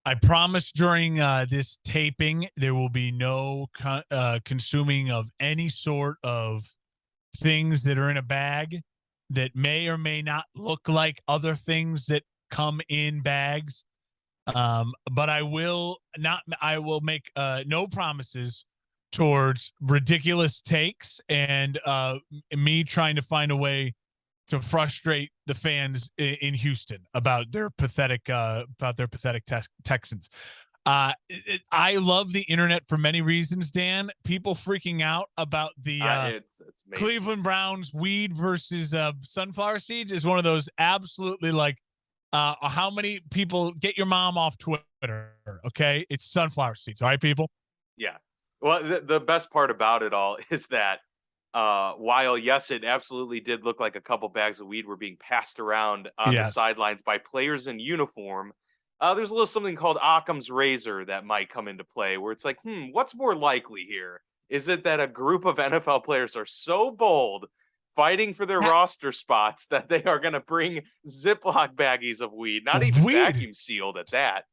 I promise during this taping there will be no consuming of any sort of things that are in a bag that may or may not look like other things that come in bags. But I will not. I will make no promises towards ridiculous takes and me trying to find a way to frustrate the fans in Houston about their pathetic Texans. I love the internet for many reasons, Dan. People freaking out about the it's Cleveland Browns weed versus sunflower seeds is one of those absolutely like how many people get your mom off Twitter. Okay. It's sunflower seeds. All right, people. Yeah. Well, the best part about it all is that while yes, it absolutely did look like a couple bags of weed were being passed around on the sidelines by players in uniform, there's a little something called Occam's razor that might come into play where it's like, what's more likely here? Is it that a group of NFL players are so bold fighting for their roster spots that they are going to bring Ziploc baggies of weed, not even vacuum sealed at that,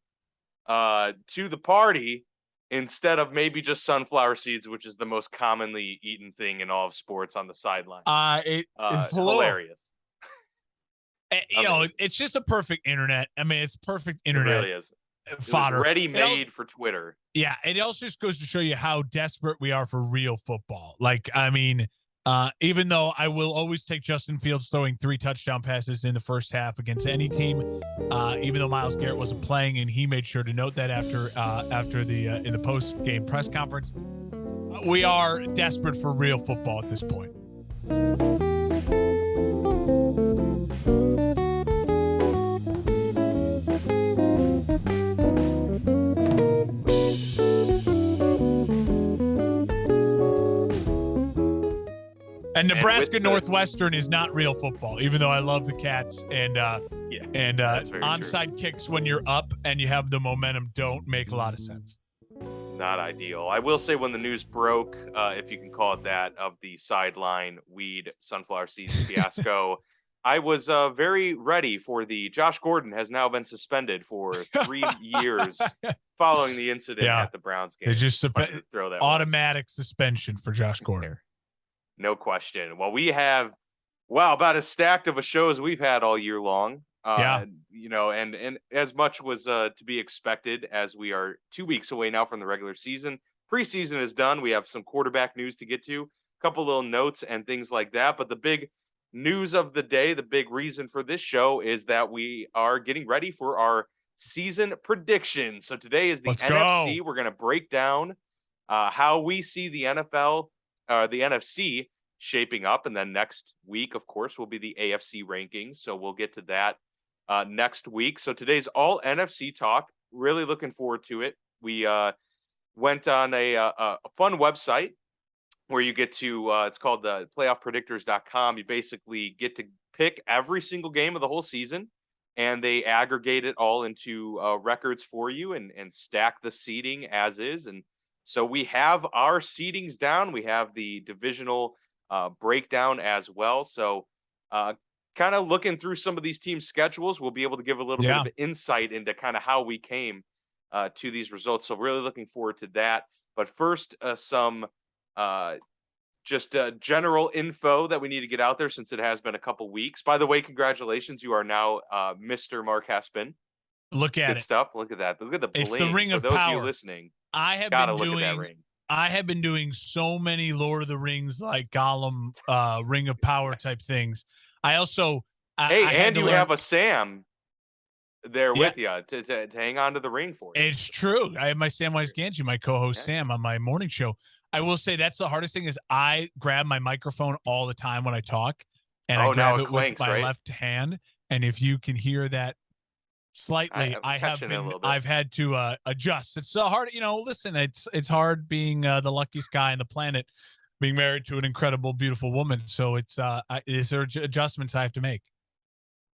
to the party instead of maybe just sunflower seeds, which is the most commonly eaten thing in all of sports on the sideline? It's hilarious. It's just a perfect internet. I mean, it's perfect internet. It really is. Fodder. Ready-made for Twitter. Yeah, it also just goes to show you how desperate we are for real football. Like, I mean, even though I will always take Justin Fields throwing 3 touchdown passes in the first half against any team, even though Myles Garrett wasn't playing, and he made sure to note that after the in the post game press conference, we are desperate for real football at this point. And Nebraska Northwestern is not real football, even though I love the Cats and onside kicks when you're up and you have the momentum don't make a lot of sense. Not ideal. I will say when the news broke, if you can call it that, of the sideline weed sunflower seeds fiasco, I was very ready for the Josh Gordon has now been suspended for 3 years following the incident at the Browns game. They just throw that automatic suspension for Josh Gordon. No question. Well, we have, about as stacked of a show as we've had all year long. And as much was to be expected as we are 2 weeks away now from the regular season. Preseason is done. We have some quarterback news to get to, a couple little notes and things like that. But the big news of the day, the big reason for this show is that we are getting ready for our season predictions. So today is the NFC. We're going to break down how we see the NFL the NFC shaping up. And then next week, of course, will be the AFC rankings. So we'll get to that next week. So today's all NFC talk. Really looking forward to it. We went on a fun website where you get to, it's called the playoffpredictors.com. You basically get to pick every single game of the whole season, and they aggregate it all into records for you and stack the seeding as is. And so we have our seedings down. We have the divisional breakdown as well. So kind of looking through some of these teams' schedules, we'll be able to give a little bit of insight into kind of how we came to these results. So really looking forward to that. But first, some just general info that we need to get out there since it has been a couple weeks. By the way, congratulations. You are now Mr. Mark Hespin. Look at Good stuff. Look at that. Look at the bling. It's the ring of For those power. Of you listening, I have been doing so many Lord of the Rings like Gollum Ring of Power type things. I also you have a Sam there with you to hang on to the ring for you. It's true. I have my Samwise Gamgee, my co-host Sam, on my morning show. I will say that's the hardest thing is I grab my microphone all the time when I talk, and I grab it with my left hand. And if you can hear that slightly, I've had to adjust. It's so hard, listen, it's hard being the luckiest guy on the planet, being married to an incredible, beautiful woman. So is there adjustments I have to make?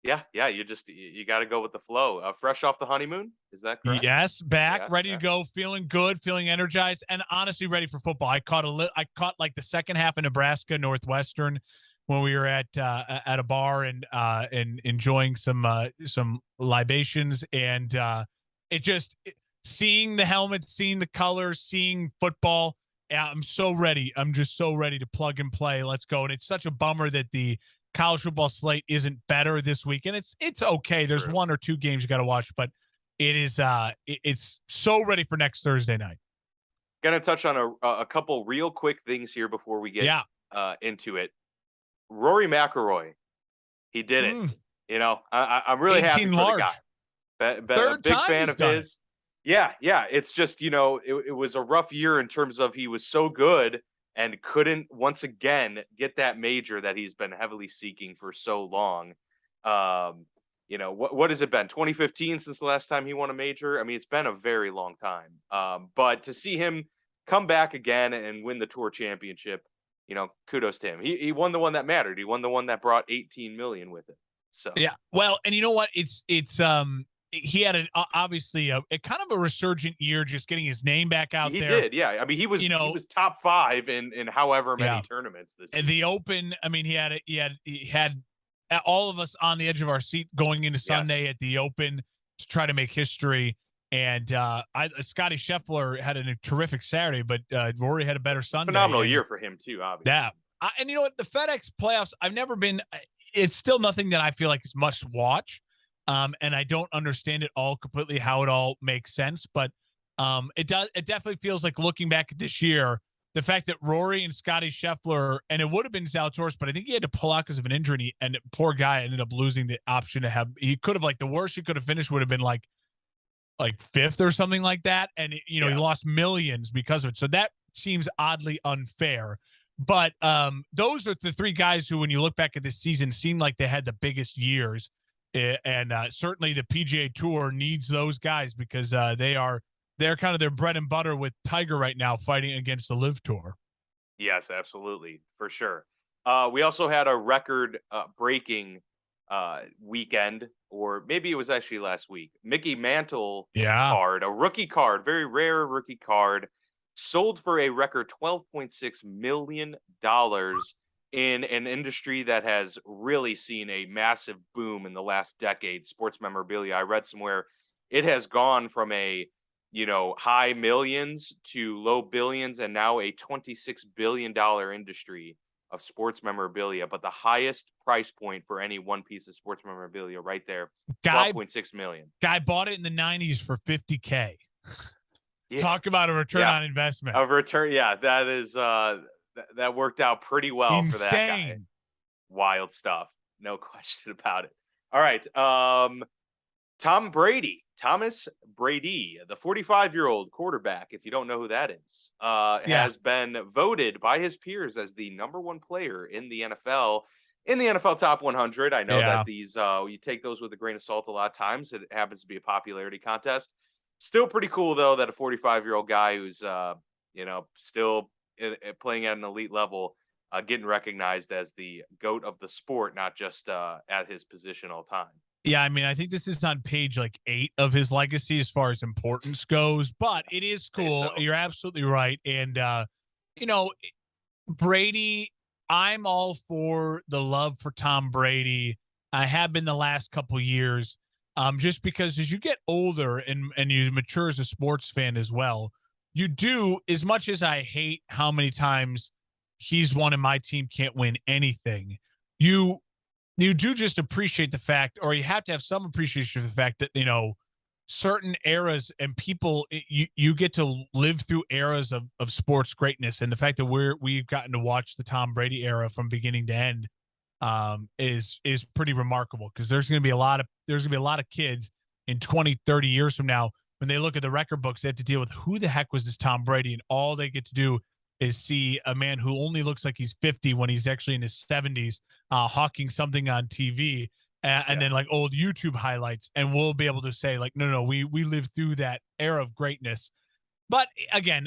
Yeah. You got to go with the flow. Fresh off the honeymoon. Is that correct? Yes. Back, ready to go, feeling good, feeling energized, and honestly ready for football. I caught like the second half of Nebraska Northwestern when we were at a bar and enjoying some libations, and seeing the helmet, seeing the colors, seeing football. Yeah, I'm so ready. I'm just so ready to plug and play. Let's go. And it's such a bummer that the college football slate isn't better this week. And it's okay. There's 1 or 2 games you got to watch, but it's so ready for next Thursday night. Gonna touch on a couple real quick things here before we get into it. Rory Mcilroy, he did it. You know, I'm really happy for the guy. A big fan of his. Yeah. It's just, you know, it was a rough year in terms of he was so good and couldn't once again get that major that he's been heavily seeking for so long. You know, what has it been? 2015 since the last time he won a major? I mean, it's been a very long time. But to see him come back again and win the tour championship, you know, kudos to him. He won the one that mattered. He won the one that brought 18 million with it. So yeah, well, and you know what? He had obviously a kind of a resurgent year, just getting his name back out there. He did, yeah. I mean, he was top 5 in however many tournaments this year. And the Open, I mean, he had all of us on the edge of our seat going into Sunday at the Open to try to make history. And Scotty Scheffler had a terrific Saturday, but Rory had a better Sunday. Phenomenal year for him too, obviously. Yeah. And you know what? The FedEx playoffs, it's still nothing that I feel like is must watch. And I don't understand it all completely, how it all makes sense. But it definitely feels like, looking back at this year, the fact that Rory and Scotty Scheffler, and it would have been Zalatoris, but I think he had to pull out because of an injury, and poor guy ended up losing the option to have. He could have, like, the worst he could have finished would have been like 5th or something like that. And, he lost millions because of it. So that seems oddly unfair. But those are the 3 guys who, when you look back at this season, seem like they had the biggest years. And certainly the PGA Tour needs those guys because they're kind of their bread and butter with Tiger right now, fighting against the Live Tour. Yes, absolutely. For sure. We also had a record breaking weekend, or maybe it was actually last week. Mickey Mantle card, a rookie card, very rare rookie card, sold for a record $12.6 million in an industry that has really seen a massive boom in the last decade. Sports memorabilia, I read somewhere, it has gone from a high millions to low billions, and now a $26 billion industry of sports memorabilia. But the highest price point for any one piece of sports memorabilia right there, $12.6 million. Guy bought it in the 90s for $50K. Yeah. Talk about a return on investment. A return, that is that worked out pretty well for that guy. Wild stuff, no question about it. All right, Thomas Brady, the 45-year-old quarterback, if you don't know who that is, has been voted by his peers as the number 1 player in the NFL, top 100. I know that these, you take those with a grain of salt a lot of times. It happens to be a popularity contest. Still pretty cool, though, that a 45-year-old guy who's, still playing at an elite level, getting recognized as the GOAT of the sport, not just at his position all time. Yeah, I mean, I think this is on page 8 of his legacy as far as importance goes, but it is cool. So. You're absolutely right. And, Brady, I'm all for the love for Tom Brady. I have been the last couple years, just because as you get older and you mature as a sports fan as well, you do, as much as I hate how many times he's won and my team can't win anything, you do just appreciate the fact, or you have to have some appreciation for the fact that, certain eras and people, you get to live through eras of sports greatness. And the fact that we've gotten to watch the Tom Brady era from beginning to end is pretty remarkable, because there's going to be a lot of kids in 20, 30 years from now, when they look at the record books, they have to deal with who the heck was this Tom Brady, and all they get to do is see a man who only looks like he's 50 when he's actually in his 70s, hawking something on TV, and then like old YouTube highlights, and we'll be able to say like, no, we lived through that era of greatness. But again,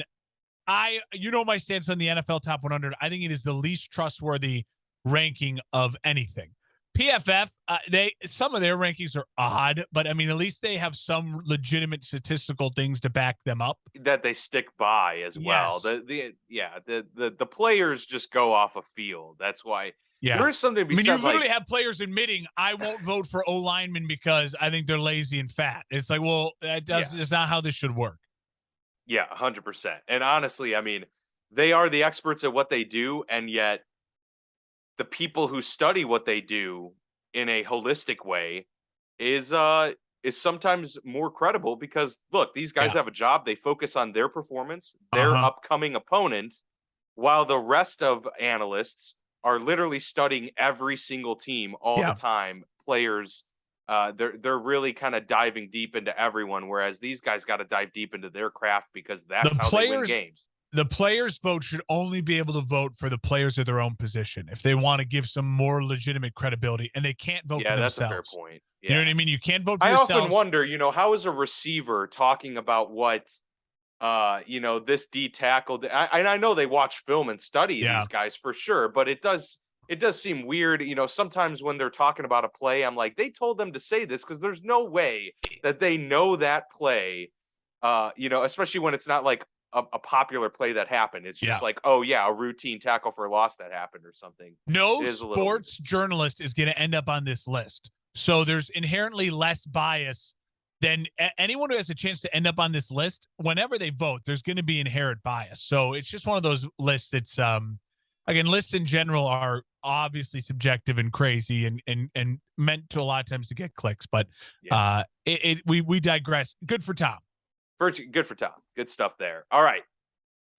my stance on the NFL Top 100. I think it is the least trustworthy ranking of anything. PFF, some of their rankings are odd, but I mean, at least they have some legitimate statistical things to back them up that they stick by as well. Yes. The players just go off a field. That's why Yeah. there is something to be I mean, said. you literally have players admitting, I won't vote for O linemen because I think they're lazy and fat. It's like, well, it's not how this should work. Yeah, 100%. And honestly, I mean, they are the experts at what they do, and yet the people who study what they do in a holistic way is sometimes more credible because look, these guys have a job. They focus on their performance, their upcoming opponent, while the rest of analysts are literally studying every single team all the time. Players, they're really kind of diving deep into everyone, whereas these guys got to dive deep into their craft because that's how they win games. The players' vote should only be able to vote for the players of their own position if they want to give some more legitimate credibility, and they can't vote for themselves. That's a fair point. Yeah. You know what I mean? You can't vote for yourself. I often wonder, how is a receiver talking about what, this D tackle? I know they watch film and study these guys for sure, but it does seem weird. Sometimes when they're talking about a play, I'm like, they told them to say this because there's no way that they know that play. Especially when it's not like a popular play that happened. It's just like, oh yeah, a routine tackle for a loss that happened or something. No sports journalist is going to end up on this list. So there's inherently less bias than anyone who has a chance to end up on this list. Whenever they vote, there's going to be inherent bias. So it's just one of those lists. It's again, lists in general are obviously subjective and crazy and meant to a lot of times to get clicks, but we digress. Good for Tom. Good for Tom. Good stuff there. All right.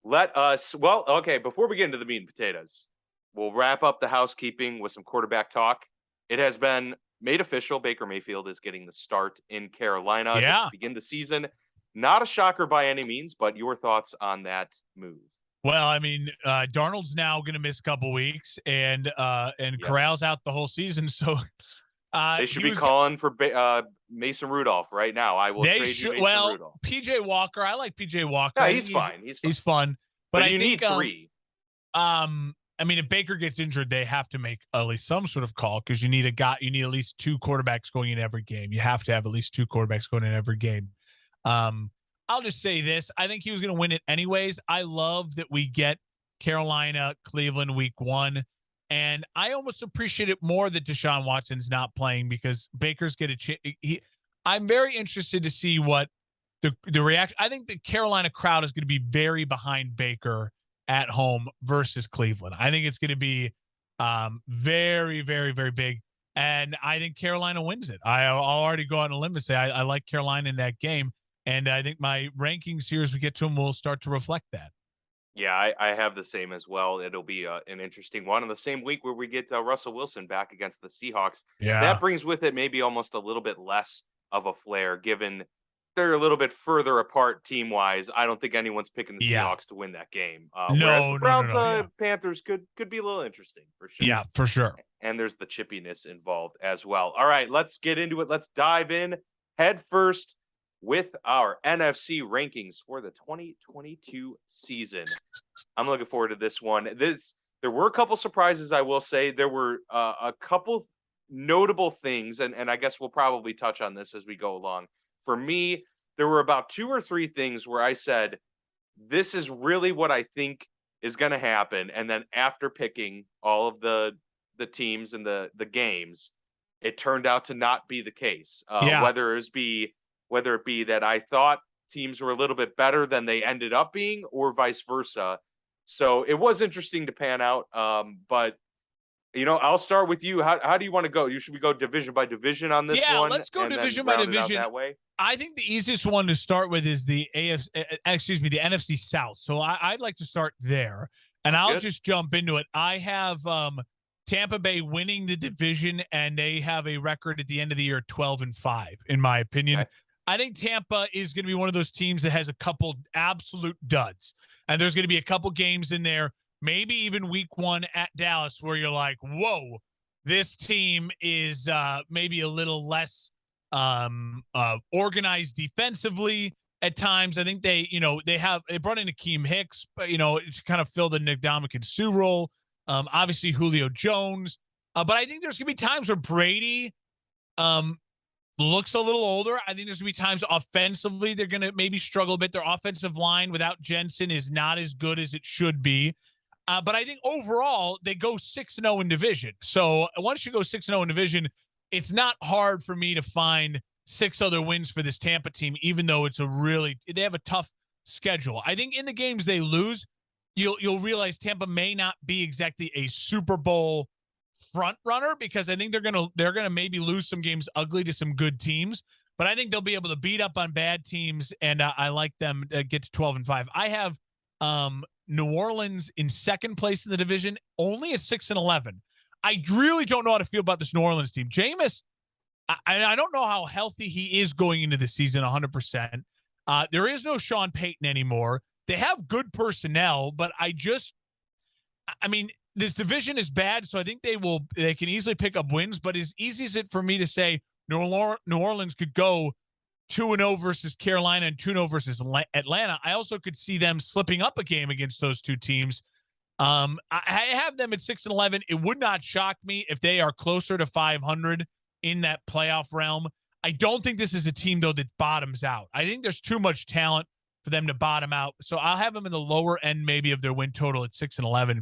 Before we get into the meat and potatoes, we'll wrap up the housekeeping with some quarterback talk. It has been made official. Baker Mayfield is getting the start in Carolina to begin the season. Not a shocker by any means, but your thoughts on that move? Well, I mean, Darnold's now going to miss a couple weeks, and Corral's out the whole season, so they should be calling for Mason Rudolph right now. I will trade you Mason Rudolph. PJ Walker, I like PJ Walker. Yeah, he's fine. He's fun, but you need three. I mean, if Baker gets injured, they have to make at least some sort of call because you need at least two quarterbacks going in every game. You have to have at least two quarterbacks going in every game. I'll just say this. I think he was going to win it anyways. I love that we get Carolina, Cleveland week 1. And I almost appreciate it more that Deshaun Watson's not playing because Baker's get a chance. I'm very interested to see what the reaction. I think the Carolina crowd is going to be very behind Baker at home versus Cleveland. I think it's going to be very, very, very big. And I think Carolina wins it. I'll already go out on a limb and say I like Carolina in that game. And I think my rankings here as we get to them will start to reflect that. Yeah, I have the same as well. It'll be an interesting one. On the same week where we get Russell Wilson back against the Seahawks. Yeah. That brings with it maybe almost a little bit less of a flair given they're a little bit further apart team-wise. I don't think anyone's picking the Seahawks to win that game. No, the Browns, Panthers could be a little interesting for sure. Yeah, for sure. And there's the chippiness involved as well. All right, let's get into it. Let's dive in head first with our NFC rankings for the 2022 season. I'm looking forward to this one. There were a couple surprises, I will say. There were a couple notable things, and I guess we'll probably touch on this as we go along. For me, there were about 2 or 3 things where I said, this is really what I think is going to happen. And then after picking all of the teams and the games, it turned out to not be the case. Whether it be that I thought teams were a little bit better than they ended up being or vice versa. So it was interesting to pan out. But I'll start with you. How do you want to go? Should we go division by division on this one? Yeah, let's go division by division. That way? I think the easiest one to start with is the NFC South. So I'd like to start there, and I'll just jump into it. I have Tampa Bay winning the division, and they have a record at the end of the year 12-5, in my opinion. Okay. I think Tampa is going to be one of those teams that has a couple absolute duds, and there's going to be a couple games in there, maybe even week 1 at Dallas, where you're like, whoa, this team is maybe a little less organized defensively at times. I think they brought in Akeem Hicks, but to kind of fill the Ndamukong Suh role. Obviously Julio Jones, But I think there's going to be times where Brady looks a little older. I think there's going to be times offensively they're going to maybe struggle a bit. Their offensive line without Jensen is not as good as it should be. But I think overall they go 6-0 in division. So once you go 6-0 in division, it's not hard for me to find 6 other wins for this Tampa team, even though they have a tough schedule. I think in the games they lose, you'll realize Tampa may not be exactly a Super Bowl front runner, because I think they're gonna maybe lose some games ugly to some good teams, but I think they'll be able to beat up on bad teams, and I like them to get to 12-5. I have New Orleans in second place in the division, only at 6-11. I really don't know how to feel about this New Orleans team. Jameis, I don't know how healthy he is going into the season 100%. There is no Sean Payton anymore. They have good personnel, but I mean, this division is bad, so I think they can easily pick up wins, but as easy as it for me to say New Orleans could go 2-0 versus Carolina and 2-0 versus Atlanta, I also could see them slipping up a game against those two teams. I have them at 6-11. It would not shock me if they are closer to 500 in that playoff realm. I don't think this is a team, though, that bottoms out. I think there's too much talent for them to bottom out. So I'll have them in the lower end maybe of their win total at 6-11.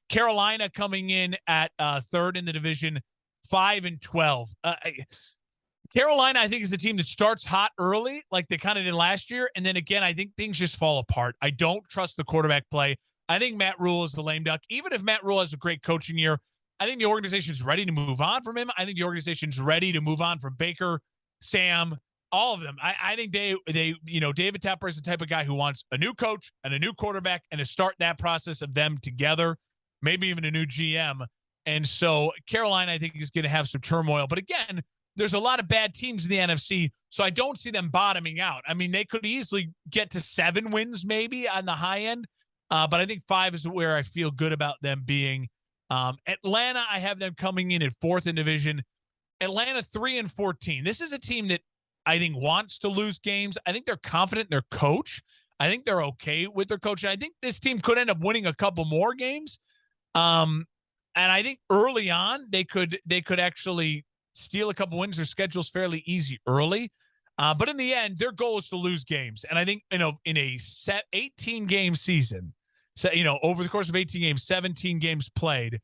Carolina coming in at third in the division, 5-12. Carolina, I think, is a team that starts hot early, like they kind of did last year. And then again, I think things just fall apart. I don't trust the quarterback play. I think Matt Rule is the lame duck. Even if Matt Rule has a great coaching year, I think the organization's ready to move on from him. I think the organization's ready to move on from Baker, Sam, all of them. I think David Tepper is the type of guy who wants a new coach and a new quarterback and to start that process of them together, maybe even a new GM. And so Carolina, I think, is going to have some turmoil. But again, there's a lot of bad teams in the NFC, so I don't see them bottoming out. I mean, they could easily get to 7 wins maybe on the high end, but I think 5 is where I feel good about them being. Atlanta, I have them coming in at 4th in division. Atlanta 3-14. This is a team that I think wants to lose games. I think they're confident in their coach. I think they're okay with their coach. I think this team could end up winning a couple more games. And I think early on they could actually steal a couple wins. Their schedule's fairly easy early. But in the end, their goal is to lose games. And I think, in a 18-game season, so, over the course of 18 games, 17 games played,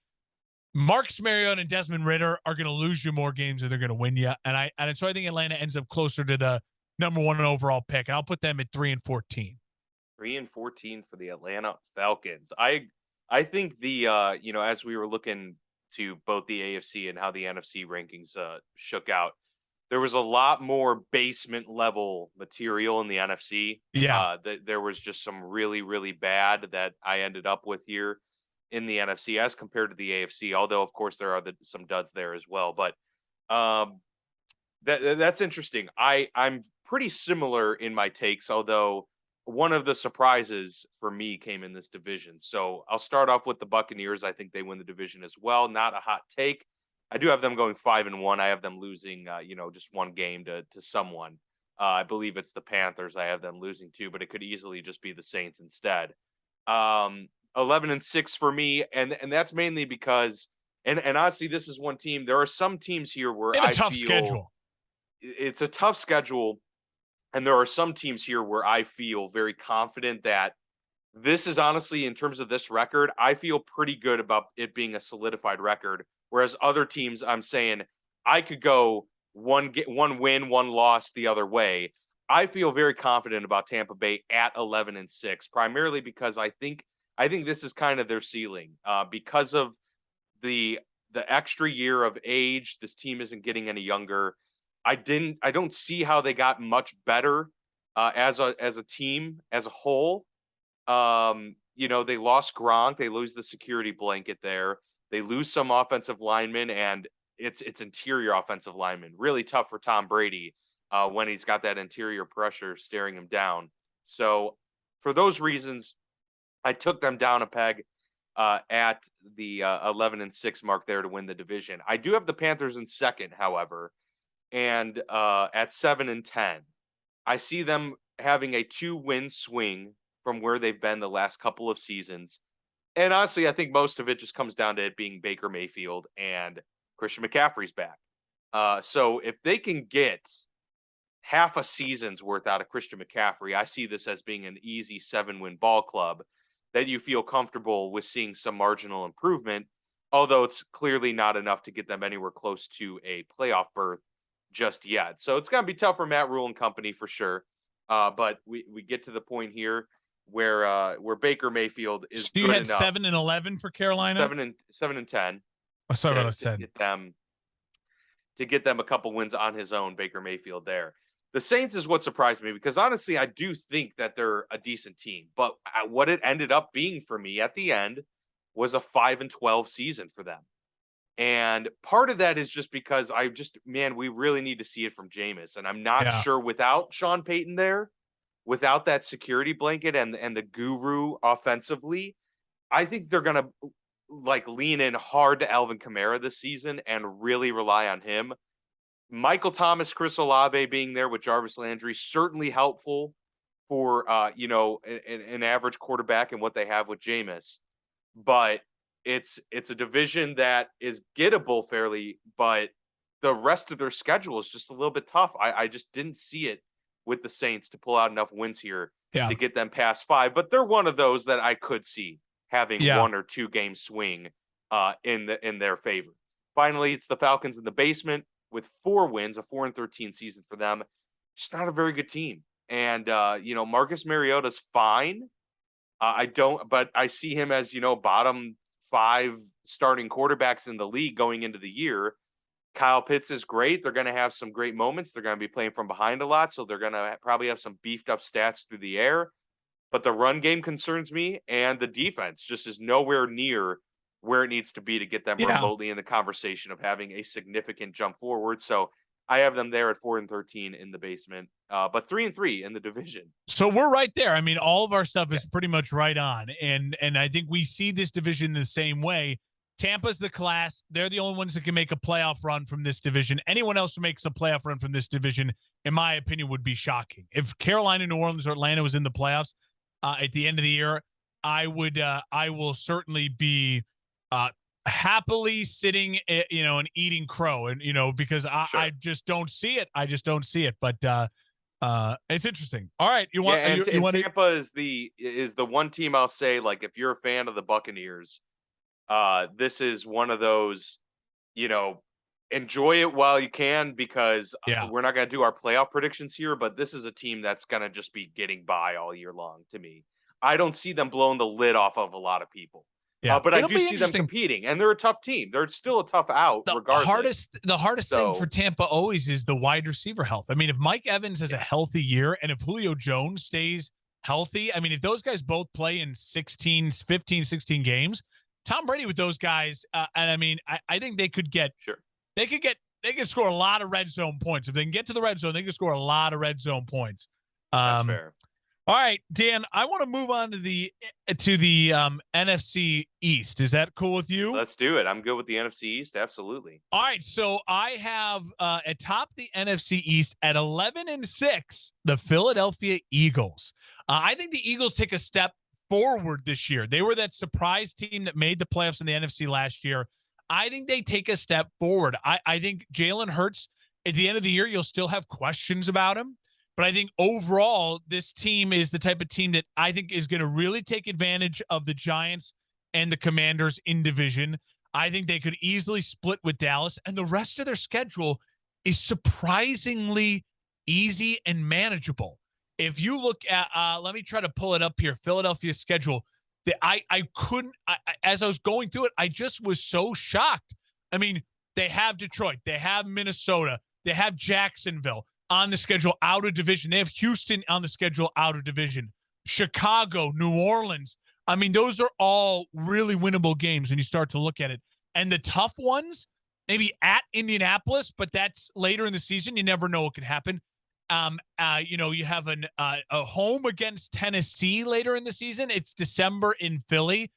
Marcus Mariota and Desmond Ridder are going to lose you more games than they're going to win you. And so I think Atlanta ends up closer to the number 1 overall pick. And I'll put them at 3-14. 3-14 for the Atlanta Falcons. I think as we were looking to both the AFC and how the NFC rankings shook out, there was a lot more basement level material in the NFC. Yeah. There was just some really, really bad that I ended up with here in the NFC as compared to the AFC, although of course there are some duds there as well. But that's interesting. I'm pretty similar in my takes, although one of the surprises for me came in this division. So I'll start off with the Buccaneers. I think they win the division as well. Not a hot take. I do have them going 5-1. I have them losing, just one game to someone. I believe it's the Panthers. I have them losing to, but it could easily just be the Saints instead. 11-6 for me, and that's mainly because, and honestly, this is one team. There are some teams here where I feel schedule. It's a tough schedule, and there are some teams here where I feel very confident that this is honestly, in terms of this record, I feel pretty good about it being a solidified record. Whereas other teams, I'm saying I could go one win, one loss the other way. I feel very confident about Tampa Bay at 11-6, primarily because I think this is kind of their ceiling because of the extra year of age. This team isn't getting any younger. I don't see how they got much better as a team as a whole. They lost Gronk. They lose the security blanket there. They lose some offensive linemen, and it's interior offensive linemen. Really tough for Tom Brady when he's got that interior pressure staring him down. So for those reasons, I took them down a peg at the 11-6 mark there to win the division. I do have the Panthers in second, however, and at 7-10. I see them having a 2-win swing from where they've been the last couple of seasons. And honestly, I think most of it just comes down to it being Baker Mayfield and Christian McCaffrey's back. So if they can get half a season's worth out of Christian McCaffrey, I see this as being an easy 7-win ball club that you feel comfortable with seeing some marginal improvement, although it's clearly not enough to get them anywhere close to a playoff berth just yet. So it's going to be tough for Matt Rule and company for sure. But we get to the point here where Baker Mayfield So is you good had enough. 7-11 for Carolina. 7-10. Oh, sorry about to 10. get them a couple wins on his own, Baker Mayfield there. The Saints is what surprised me because honestly, I do think that they're a decent team. But what it ended up being for me at the end was a 5-12 season for them. And part of that is just because we really need to see it from Jameis. And I'm not sure without Sean Payton there, without that security blanket and the guru offensively, I think they're going to lean in hard to Alvin Kamara this season and really rely on him. Michael Thomas, Chris Olave being there with Jarvis Landry, certainly helpful for, an average quarterback and what they have with Jameis. But it's a division that is gettable fairly, but the rest of their schedule is just a little bit tough. I just didn't see it with the Saints to pull out enough wins here to get them past 5. But they're one of those that I could see having 1 or 2 game swing in their favor. Finally, it's the Falcons in the basement with 4 wins, a 4-13 season for them. Just not a very good team. And Marcus Mariota's fine. But I see him as, bottom 5 starting quarterbacks in the league going into the year. Kyle Pitts is great. They're going to have some great moments. They're going to be playing from behind a lot, so they're going to probably have some beefed up stats through the air. But the run game concerns me, and the defense just is nowhere near where it needs to be to get them remotely in the conversation of having a significant jump forward. So I have them there at 4-13 in the basement, but 3-3 in the division. So we're right there. I mean, all of our stuff is pretty much right on, and I think we see this division the same way. Tampa's the class. They're the only ones that can make a playoff run from this division. Anyone else who makes a playoff run from this division, in my opinion, would be shocking. If Carolina, New Orleans, or Atlanta was in the playoffs at the end of the year, I will certainly be happily sitting, and eating crow, and because I just don't see it. I just don't see it. But it's interesting. All right, you want? Tampa is the one team I'll say, like, if you're a fan of the Buccaneers, this is one of those, enjoy it while you can, because we're not going to do our playoff predictions here, but this is a team that's going to just be getting by all year long to me. I don't see them blowing the lid off of a lot of people. But I do see them competing, and they're a tough team. They're still a tough out, regardless. The hardest thing for Tampa always is the wide receiver health. I mean, if Mike Evans has a healthy year, and if Julio Jones stays healthy, I mean, if those guys both play in 15, 16 games, Tom Brady with those guys, and I mean, I think they could get they could score a lot of red zone points. If they can get to the red zone, they could score a lot of red zone points. That's fair. All right, Dan, I want to move on to the NFC East. Is that cool with you? Let's do it. I'm good with the NFC East. Absolutely. All right, so I have atop the NFC East at 11-6, the Philadelphia Eagles. I think the Eagles take a step forward this year. They were that surprise team that made the playoffs in the NFC last year. I think they take a step forward. I think Jalen Hurts, at the end of the year, you'll still have questions about him. But I think overall, this team is the type of team that I think is going to really take advantage of the Giants and the Commanders in division. I think they could easily split with Dallas, and the rest of their schedule is surprisingly easy and manageable. If you look at, let me try to pull it up here, Philadelphia's schedule. As I was going through it, I just was so shocked. I mean, they have Detroit, they have Minnesota, they have Jacksonville on the schedule out of division. They have Houston on the schedule out of division. Chicago, New Orleans. I mean, those are all really winnable games when you start to look at it. And the tough ones, maybe at Indianapolis, but that's later in the season. You never know what could happen. You have a home against Tennessee later in the season. It's December in Philly.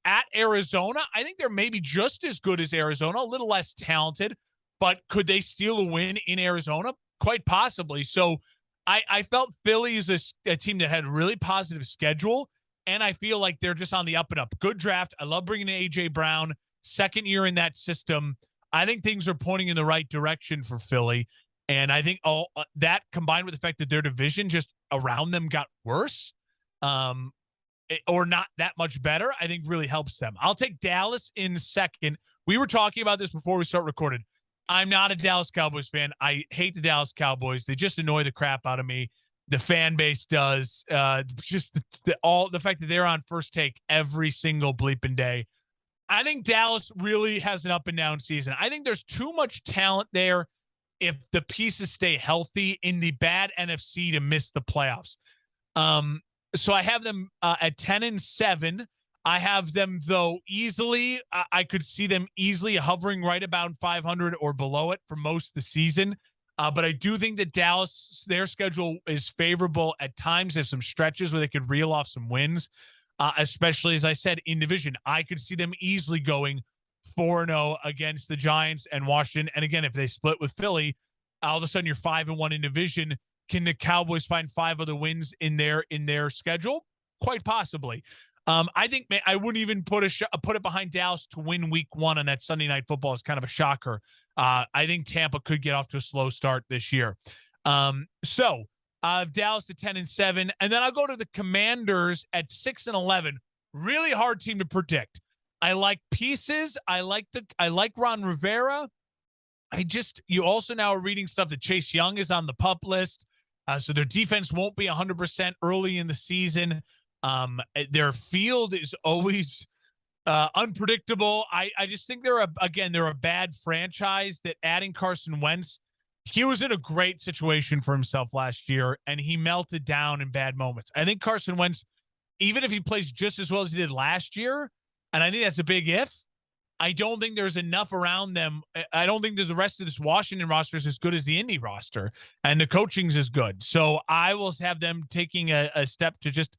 At Arizona, I think they're maybe just as good as Arizona, a little less talented, but could they steal a win in Arizona? Quite possibly. So I felt Philly is a team that had a really positive schedule. And I feel like they're just on the up and up. Good draft. I love bringing in A.J. Brown. Second year in that system. I think things are pointing in the right direction for Philly. And I think all that combined with the fact that their division just around them got worse or not that much better, I think really helps them. I'll take Dallas in second. We were talking about this before we start recording. I'm not a Dallas Cowboys fan. I hate the Dallas Cowboys. They just annoy the crap out of me. The fan base does. Just the fact that they're on First Take every single bleeping day. I think Dallas really has an up and down season. I think there's too much talent there if the pieces stay healthy in the bad NFC to miss the playoffs. So I have them at 10-7. I have them, though, easily. I could see them easily hovering right about 500 or below it for most of the season. But I do think that Dallas, their schedule is favorable at times. There's some stretches where they could reel off some wins, especially, as I said, in division. I could see them easily going 4-0 against the Giants and Washington. And again, if they split with Philly, all of a sudden you're 5-1 in division. Can the Cowboys find 5 other wins in their schedule? Quite possibly. I think I wouldn't even put it behind Dallas to win week 1 on that Sunday Night Football is kind of a shocker. I think Tampa could get off to a slow start this year. So Dallas at 10-7, and then I'll go to the Commanders at 6-11. Really hard team to predict. I like pieces. I like Ron Rivera. You also now are reading stuff that Chase Young is on the PUP list. So their defense won't be 100% early in the season. Their field is always unpredictable. I just think they're a bad franchise that adding Carson Wentz, he was in a great situation for himself last year and he melted down in bad moments. I think Carson Wentz, even if he plays just as well as he did last year, and I think that's a big if, I don't think there's enough around them. I don't think that the rest of this Washington roster is as good as the Indy roster, and the coaching's is good. So I will have them taking a step to just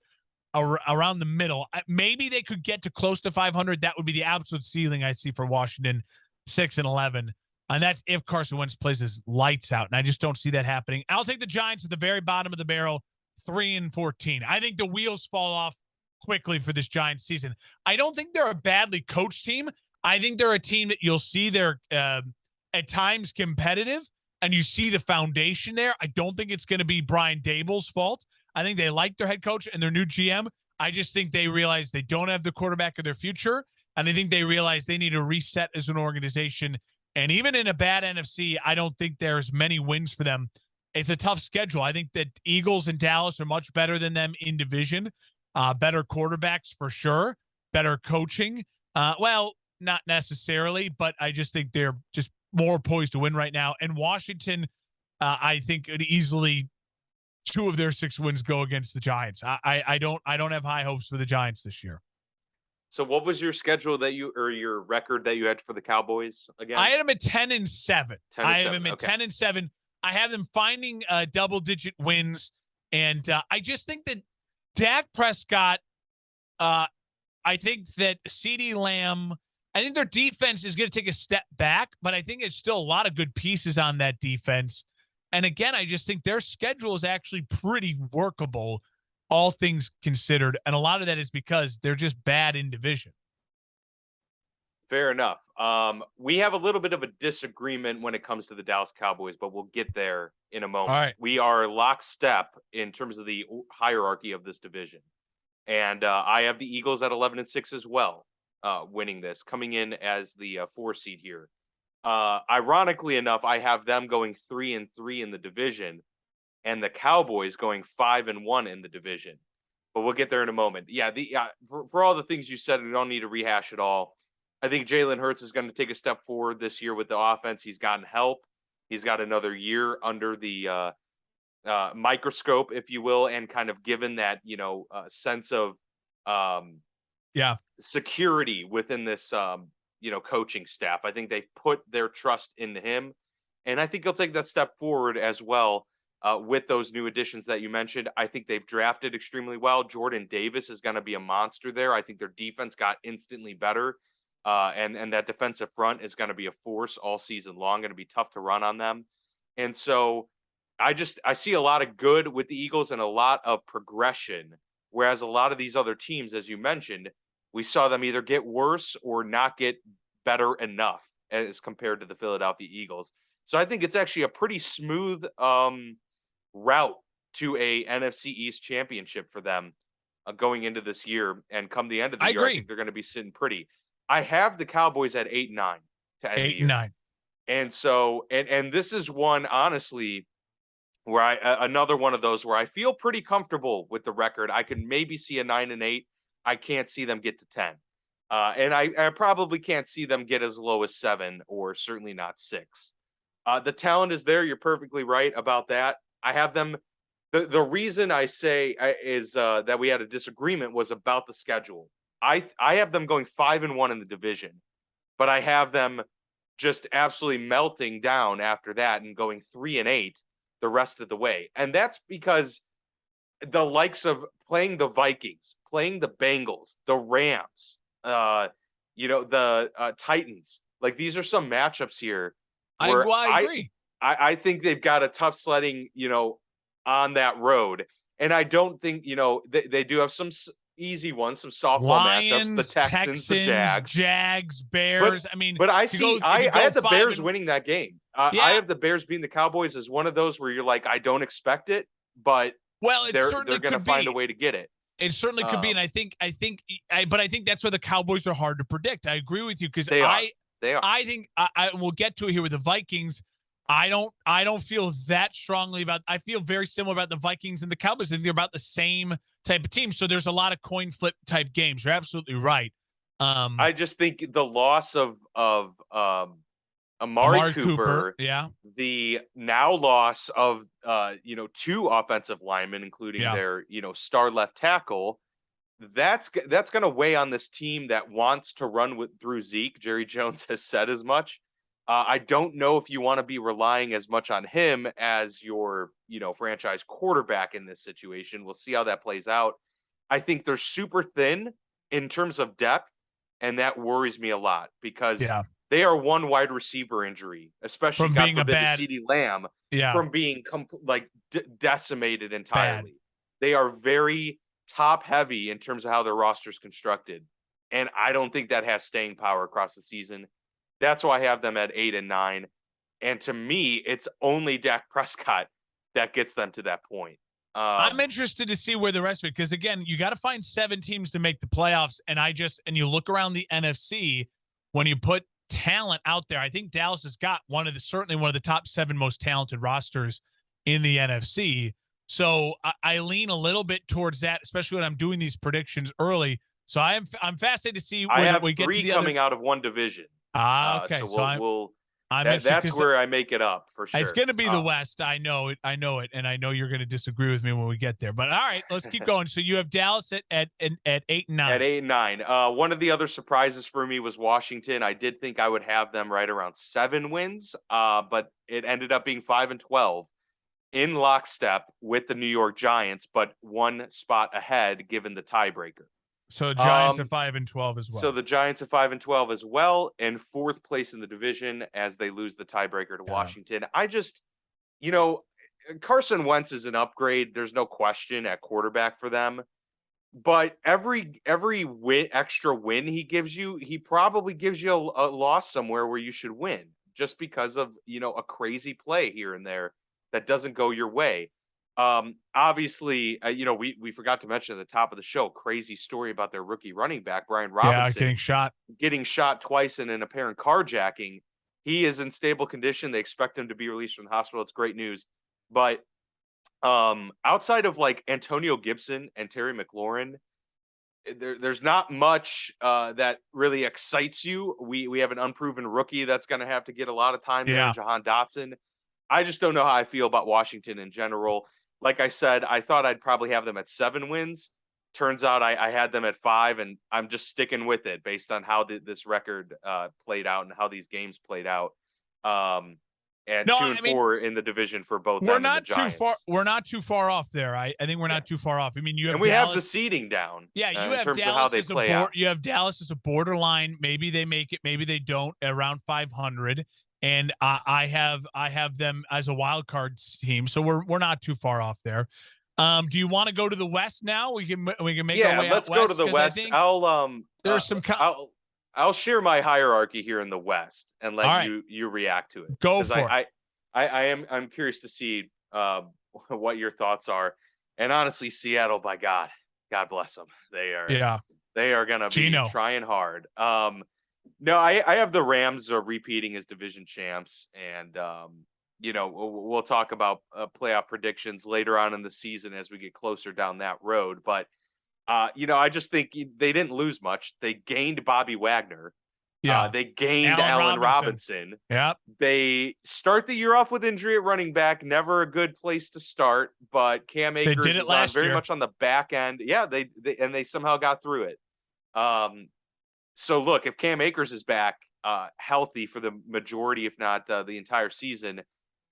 around the middle. Maybe they could get to close to 500. That would be the absolute ceiling I see for Washington, 6-11. And that's if Carson Wentz plays his lights out. And I just don't see that happening. I'll take the Giants at the very bottom of the barrel, 3-14. I think the wheels fall off quickly for this Giants season. I don't think they're a badly coached team. I think they're a team that you'll see they're at times competitive, and you see the foundation there. I don't think it's going to be Brian Dable's fault. I think they like their head coach and their new GM. I just think they realize they don't have the quarterback of their future, and I think they realize they need to reset as an organization. And even in a bad NFC, I don't think there's many wins for them. It's a tough schedule. I think that Eagles and Dallas are much better than them in division. Better quarterbacks for sure. Better coaching. Not necessarily, but I just think they're just more poised to win right now. And Washington, I think could easily 2 of their 6 wins go against the Giants. I don't have high hopes for the Giants this year. So what was your schedule or your record that you had for the Cowboys again? I had them at 10-7. I have them at 10-7. I have them finding double-digit wins, and I just think that Dak Prescott. I think that CeeDee Lamb. I think their defense is going to take a step back, but I think there's still a lot of good pieces on that defense. And again, I just think their schedule is actually pretty workable, all things considered. And a lot of that is because they're just bad in division. Fair enough. We have a little bit of a disagreement when it comes to the Dallas Cowboys, but we'll get there in a moment. All right. We are lockstep in terms of the hierarchy of this division. And I have the Eagles at 11-6 as well, winning this, coming in as the 4 seed here. Ironically enough, I have them going 3-3 in the division, and the Cowboys going 5-1 in the division. But we'll get there in a moment. Yeah, for all the things you said, we don't need to rehash it all. I think Jalen Hurts is going to take a step forward this year with the offense. He's gotten help. He's got another year under the microscope, if you will, and kind of given that sense of security within this coaching staff. I think they've put their trust into him, and I think he'll take that step forward as well with those new additions that you mentioned. I think they've drafted extremely well. Jordan Davis is going to be a monster there. I think their defense got instantly better, and that defensive front is going to be a force all season long. Going to be tough to run on them, and so I see a lot of good with the Eagles and a lot of progression Whereas a lot of these other teams, as you mentioned, we saw them either get worse or not get better enough as compared to the Philadelphia Eagles. So I think it's actually a pretty smooth route to a NFC East championship for them going into this year. And come the end of the year, I think they're going to be sitting pretty. I have the Cowboys at 8-9 to end the year. 8-9. And so, and this is one, honestly, where another one of those where I feel pretty comfortable with the record. I could maybe see a 9-8. I can't see them get to 10. And I probably can't see them get as low as 7 or certainly not 6. The talent is there. You're perfectly right about that. I have them. The reason I say is that we had a disagreement was about the schedule. I have them going 5-1 in the division, but I have them just absolutely melting down after that and going 3-8 the rest of the way. And that's because the likes of playing the Vikings, playing the Bengals, the Rams, the Titans. Like, these are some matchups here where I agree. I think they've got a tough sledding, on that road. And I don't think, they do have some easy ones, some softball matchups, the Texans, the Jags, Bears. But I had the Bears winning that game. I have the Bears beating the Cowboys as one of those where you're like, I don't expect it, but they're going to find a way to get it. It certainly could be, and I think that's where the Cowboys are hard to predict. I agree with you because they are. I think I will get to it here with the Vikings. I don't feel that strongly about. I feel very similar about the Vikings and the Cowboys. I think they're about the same type of team. So there's a lot of coin flip type games. You're absolutely right. I just think the loss of Amari Cooper, the now loss of 2 offensive linemen, including their star left tackle, that's going to weigh on this team that wants to run through Zeke. Jerry Jones has said as much. I don't know if you want to be relying as much on him as your franchise quarterback in this situation. We'll see how that plays out. I think they're super thin in terms of depth, and that worries me a lot because they are one wide receiver injury, especially from being a bad CeeDee Lamb, from being decimated entirely. Bad. They are very top heavy in terms of how their roster is constructed, and I don't think that has staying power across the season. That's why I have them at 8-9, and to me, it's only Dak Prescott that gets them to that point. I'm interested to see where the rest of it, because again, you got to find 7 teams to make the playoffs, and you look around the NFC when you put talent out there. I think Dallas has got certainly one of the top 7 most talented rosters in the NFC. So I lean a little bit towards that, especially when I'm doing these predictions early. So I'm fascinated to see where we get to the 3 coming out of one division. Okay. So that's where I make it up for sure. It's going to be the West. I know it. And I know you're going to disagree with me when we get there. But all right, let's keep going. So you have Dallas at 8-9. At 8-9. One of the other surprises for me was Washington. I did think I would have them right around 7 wins, but it ended up being 5-12 in lockstep with the New York Giants, but 1 spot ahead given the tiebreaker. So Giants are 5-12 as well. So the Giants are 5-12 as well, and 4th place in the division as they lose the tiebreaker to Washington. I just, Carson Wentz is an upgrade. There's no question at quarterback for them. But every extra win he gives you, he probably gives you a loss somewhere where you should win, just because of a crazy play here and there that doesn't go your way. Obviously, we forgot to mention at the top of the show, crazy story about their rookie running back, Brian Robinson, getting shot twice in an apparent carjacking. He is in stable condition. They expect him to be released from the hospital. It's great news. But outside of Antonio Gibson and Terry McLaurin, there's not much that really excites you. We have an unproven rookie that's going to have to get a lot of time there, Jahan Dotson. I just don't know how I feel about Washington in general. Like I said, I thought I'd probably have them at 7 wins. Turns out I had them at 5, and I'm just sticking with it based on how this record played out and how these games played out. And 2-4 in the division for both. We're not too far. We're not too far off there. I think we're not too far off. I mean, you have we have the seeding down. Yeah, you have Dallas as you have Dallas as a borderline. Maybe they make it. Maybe they don't. Around 500. And I have them as a wild card team, so we're not too far off there. Do you want to go to the West now? We can make our way let's out go west, to the West. There's some. I'll share my hierarchy here in the West and let right. you react to it. Go for it. I'm curious to see what your thoughts are. And honestly, Seattle, by God bless them. They are gonna be trying hard. No, I have the Rams are repeating as division champs, and we'll talk about playoff predictions later on in the season as we get closer down that road. But I just think they didn't lose much. They gained Bobby Wagner. Yeah. They gained Allen Robinson. Yep. They start the year off with injury at running back. Never a good place to start, but Cam Akers is on very much on the back end. Yeah, they somehow got through it. So look, if Cam Akers is back healthy for the majority, if not the entire season,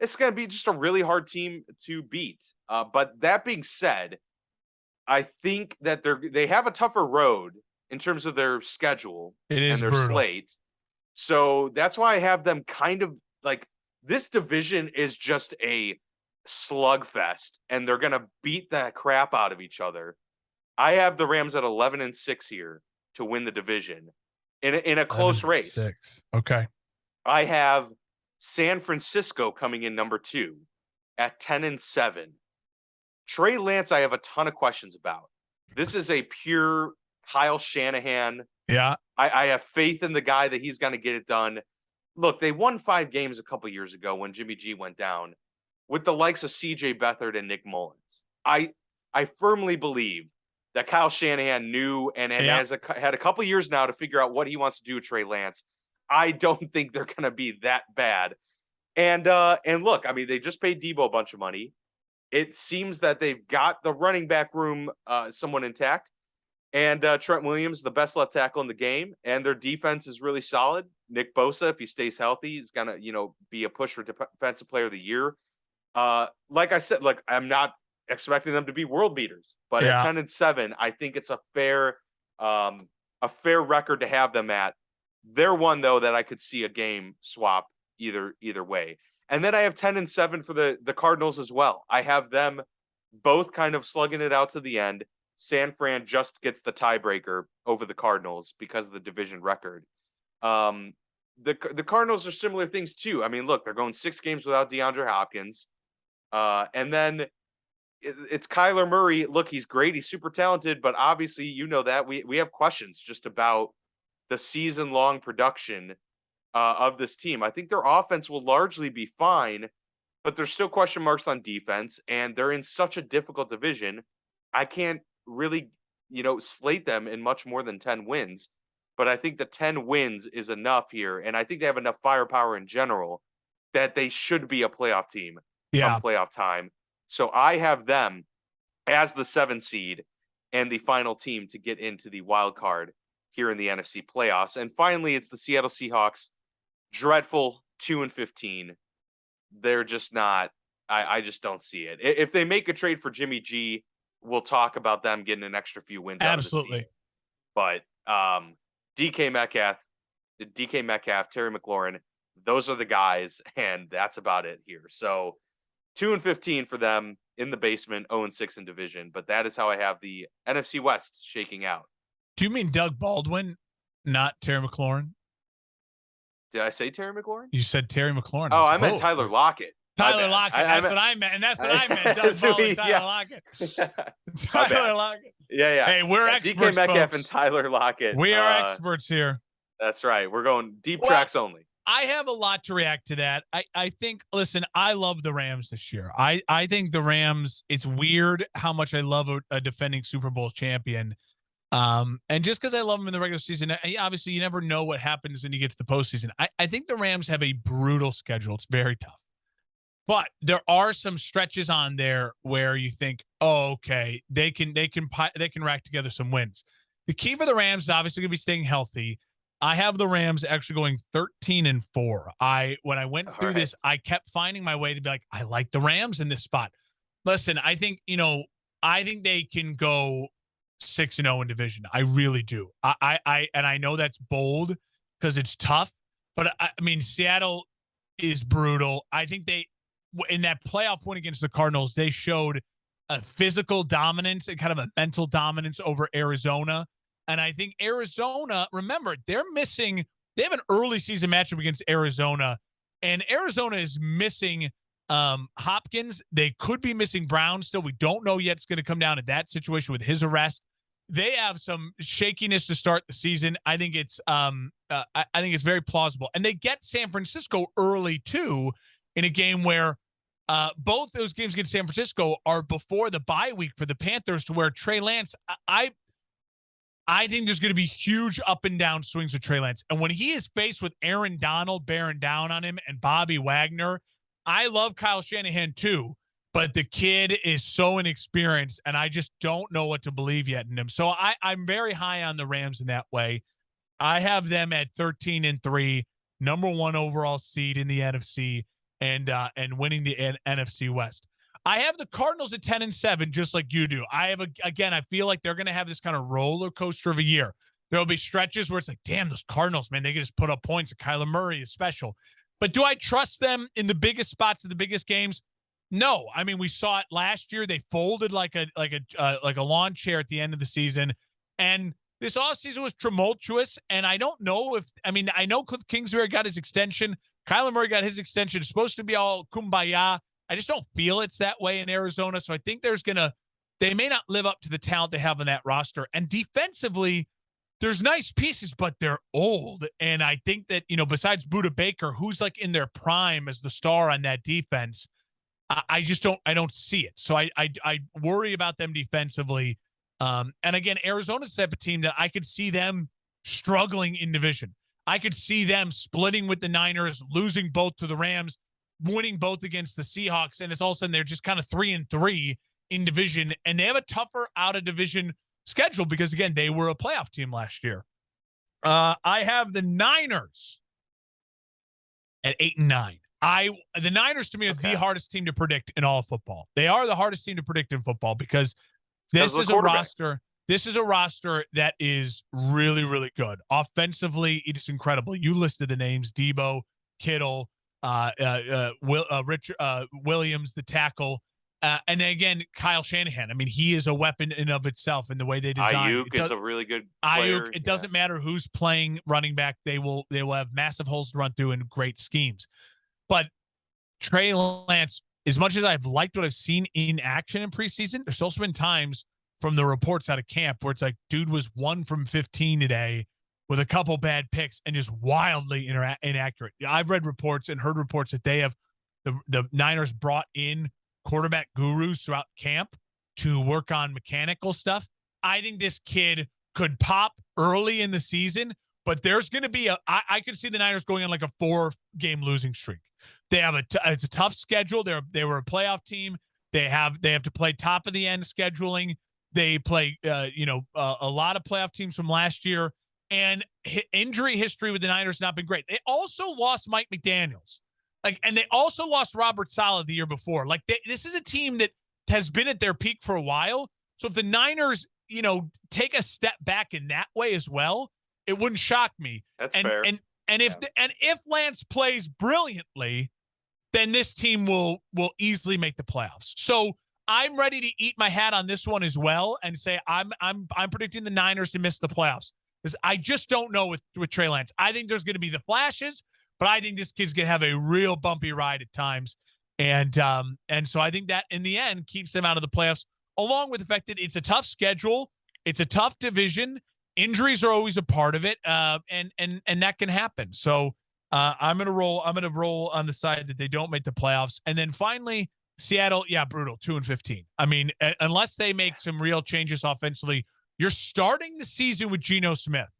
it's going to be just a really hard team to beat. But that being said, I think that they have a tougher road in terms of their schedule and their slate. So that's why I have them kind of like this division is just a slugfest, and they're going to beat the crap out of each other. I have the Rams at 11-6 here to win the division in a close race. 6. Okay. I have San Francisco coming in number 2 at 10-7. Trey Lance, I have a ton of questions about. This is a pure Kyle Shanahan. Yeah. I have faith in the guy that he's going to get it done. Look, they won 5 games a couple years ago when Jimmy G went down with the likes of CJ Beathard and Nick Mullins. I firmly believe that Kyle Shanahan knew and had a couple years now to figure out what he wants to do with Trey Lance. I don't think they're going to be that bad. And look, I mean, they just paid Debo a bunch of money. It seems that they've got the running back room somewhat intact. And Trent Williams, the best left tackle in the game. And their defense is really solid. Nick Bosa, if he stays healthy, is going to, be a push for defensive player of the year. Like I said, I'm not expecting them to be world beaters, but at 10-7, I think it's a fair record to have them at. They're one though that I could see a game swap either way. And then I have 10-7 for the Cardinals as well. I have them both kind of slugging it out to the end. San Fran just gets the tiebreaker over the Cardinals because of the division record. The Cardinals are similar things too. I mean, look, they're going 6 games without DeAndre Hopkins. And then it's Kyler Murray. Look, he's great. He's super talented, but obviously, that we have questions just about the season-long production of this team. I think their offense will largely be fine, but there's still question marks on defense, and they're in such a difficult division. I can't really, slate them in much more than 10 wins, but I think the 10 wins is enough here, and I think they have enough firepower in general that they should be a playoff team come playoff time. So I have them as the 7 seed and the final team to get into the wild card here in the NFC playoffs. And finally, it's the Seattle Seahawks. Dreadful 2-15. They're just not. I just don't see it. If they make a trade for Jimmy G, we'll talk about them getting an extra few wins. Absolutely. But DK Metcalf, Terry McLaurin, those are the guys, and that's about it here. So 2-15 for them in the basement, 0-6 in division. But that is how I have the NFC West shaking out. Do you mean Doug Baldwin, not Terry McLaurin? Did I say Terry McLaurin? You said Terry McLaurin. Oh, I meant Tyler Lockett. Tyler Lockett. That's what I meant. And that's what I meant. Doug Baldwin, Tyler Lockett. Tyler Lockett. Yeah. Hey, we're experts, DK Metcalf folks. And Tyler Lockett. We are experts here. That's right. We're going deep tracks only. I have a lot to react to that. I think, listen, I love the Rams this year. I think the Rams, it's weird how much I love a defending Super Bowl champion. And just because I love them in the regular season, obviously you never know what happens when you get to the postseason. I think the Rams have a brutal schedule. It's very tough. But there are some stretches on there where you think, oh, okay, they can rack together some wins. The key for the Rams is obviously going to be staying healthy. I have the Rams actually going 13-4. When I went through this, I kept finding my way to be like, I like the Rams in this spot. Listen, I think they can go 6-0 in division. I really do. I know that's bold because it's tough, but I mean, Seattle is brutal. I think in that playoff win against the Cardinals, they showed a physical dominance and kind of a mental dominance over Arizona. And I think Arizona, remember, they have an early season matchup against Arizona, and Arizona is missing Hopkins. They could be missing Brown still. We don't know yet. It's going to come down to that situation with his arrest. They have some shakiness to start the season. I think it's very plausible. And they get San Francisco early too, in a game where both those games against San Francisco are before the bye week for the Panthers, to where Trey Lance, I think there's going to be huge up and down swings with Trey Lance. And when he is faced with Aaron Donald bearing down on him and Bobby Wagner, I love Kyle Shanahan too, but the kid is so inexperienced, and I just don't know what to believe yet in him. So I'm very high on the Rams in that way. I have them at 13-3, number 1 overall seed in the NFC, and winning the NFC West. I have the Cardinals at 10-7, just like you do. I feel like they're going to have this kind of roller coaster of a year. There'll be stretches where it's like, damn, those Cardinals, man, they can just put up points. And Kyler Murray is special. But do I trust them in the biggest spots of the biggest games? No. I mean, we saw it last year. They folded like a lawn chair at the end of the season. And this offseason was tumultuous. And I don't know I know Cliff Kingsbury got his extension. Kyler Murray got his extension. It's supposed to be all kumbaya. I just don't feel it's that way in Arizona. So I think they may not live up to the talent they have on that roster. And defensively, there's nice pieces, but they're old. And I think that, besides Budda Baker, who's like in their prime as the star on that defense, I don't see it. So I worry about them defensively. And again, Arizona's the type of team that I could see them struggling in division. I could see them splitting with the Niners, losing both to the Rams, winning both against the Seahawks, and it's all of a sudden they're just kind of 3-3 in division, and they have a tougher out of division schedule because, again, they were a playoff team last year. I have the Niners at 8-9. The Niners to me are the hardest team to predict in all of football. They are the hardest team to predict in football because this is a roster. This is a roster that is really, really good. Offensively, it is incredible. You listed the names: Debo, Kittle, Williams, the tackle, and then again, Kyle Shanahan. I mean, he is a weapon in of itself in the way they design. Ayuk is a really good player. Ayuk, it doesn't matter who's playing running back; they will have massive holes to run through and great schemes. But Trey Lance, as much as I've liked what I've seen in action in preseason, there's also been times from the reports out of camp where it's like, dude was 1 from 15 today with a couple bad picks and just wildly inaccurate. I've read reports and heard reports that they have the Niners brought in quarterback gurus throughout camp to work on mechanical stuff. I think this kid could pop early in the season, but there's going to be I could see the Niners going on like a 4-game losing streak. They have it's a tough schedule. They were a playoff team. They have to play top of the end scheduling. They play, a lot of playoff teams from last year, and injury history with the Niners not been great. They also lost Mike McDaniels, and they also lost Robert Saleh the year before. This is a team that has been at their peak for a while. So if the Niners, take a step back in that way as well, it wouldn't shock me. That's fair. And if Lance plays brilliantly, then this team will easily make the playoffs. So I'm ready to eat my hat on this one as well and say I'm predicting the Niners to miss the playoffs because I just don't know with Trey Lance. I think there's going to be the flashes, but I think this kid's going to have a real bumpy ride at times, and so I think that in the end keeps them out of the playoffs. Along with the fact that it's a tough schedule, it's a tough division, injuries are always a part of it, and that can happen. So I'm going to roll on the side that they don't make the playoffs, and then finally. Seattle, yeah, brutal, 2-15. I mean, unless they make some real changes offensively, you're starting the season with Geno Smith.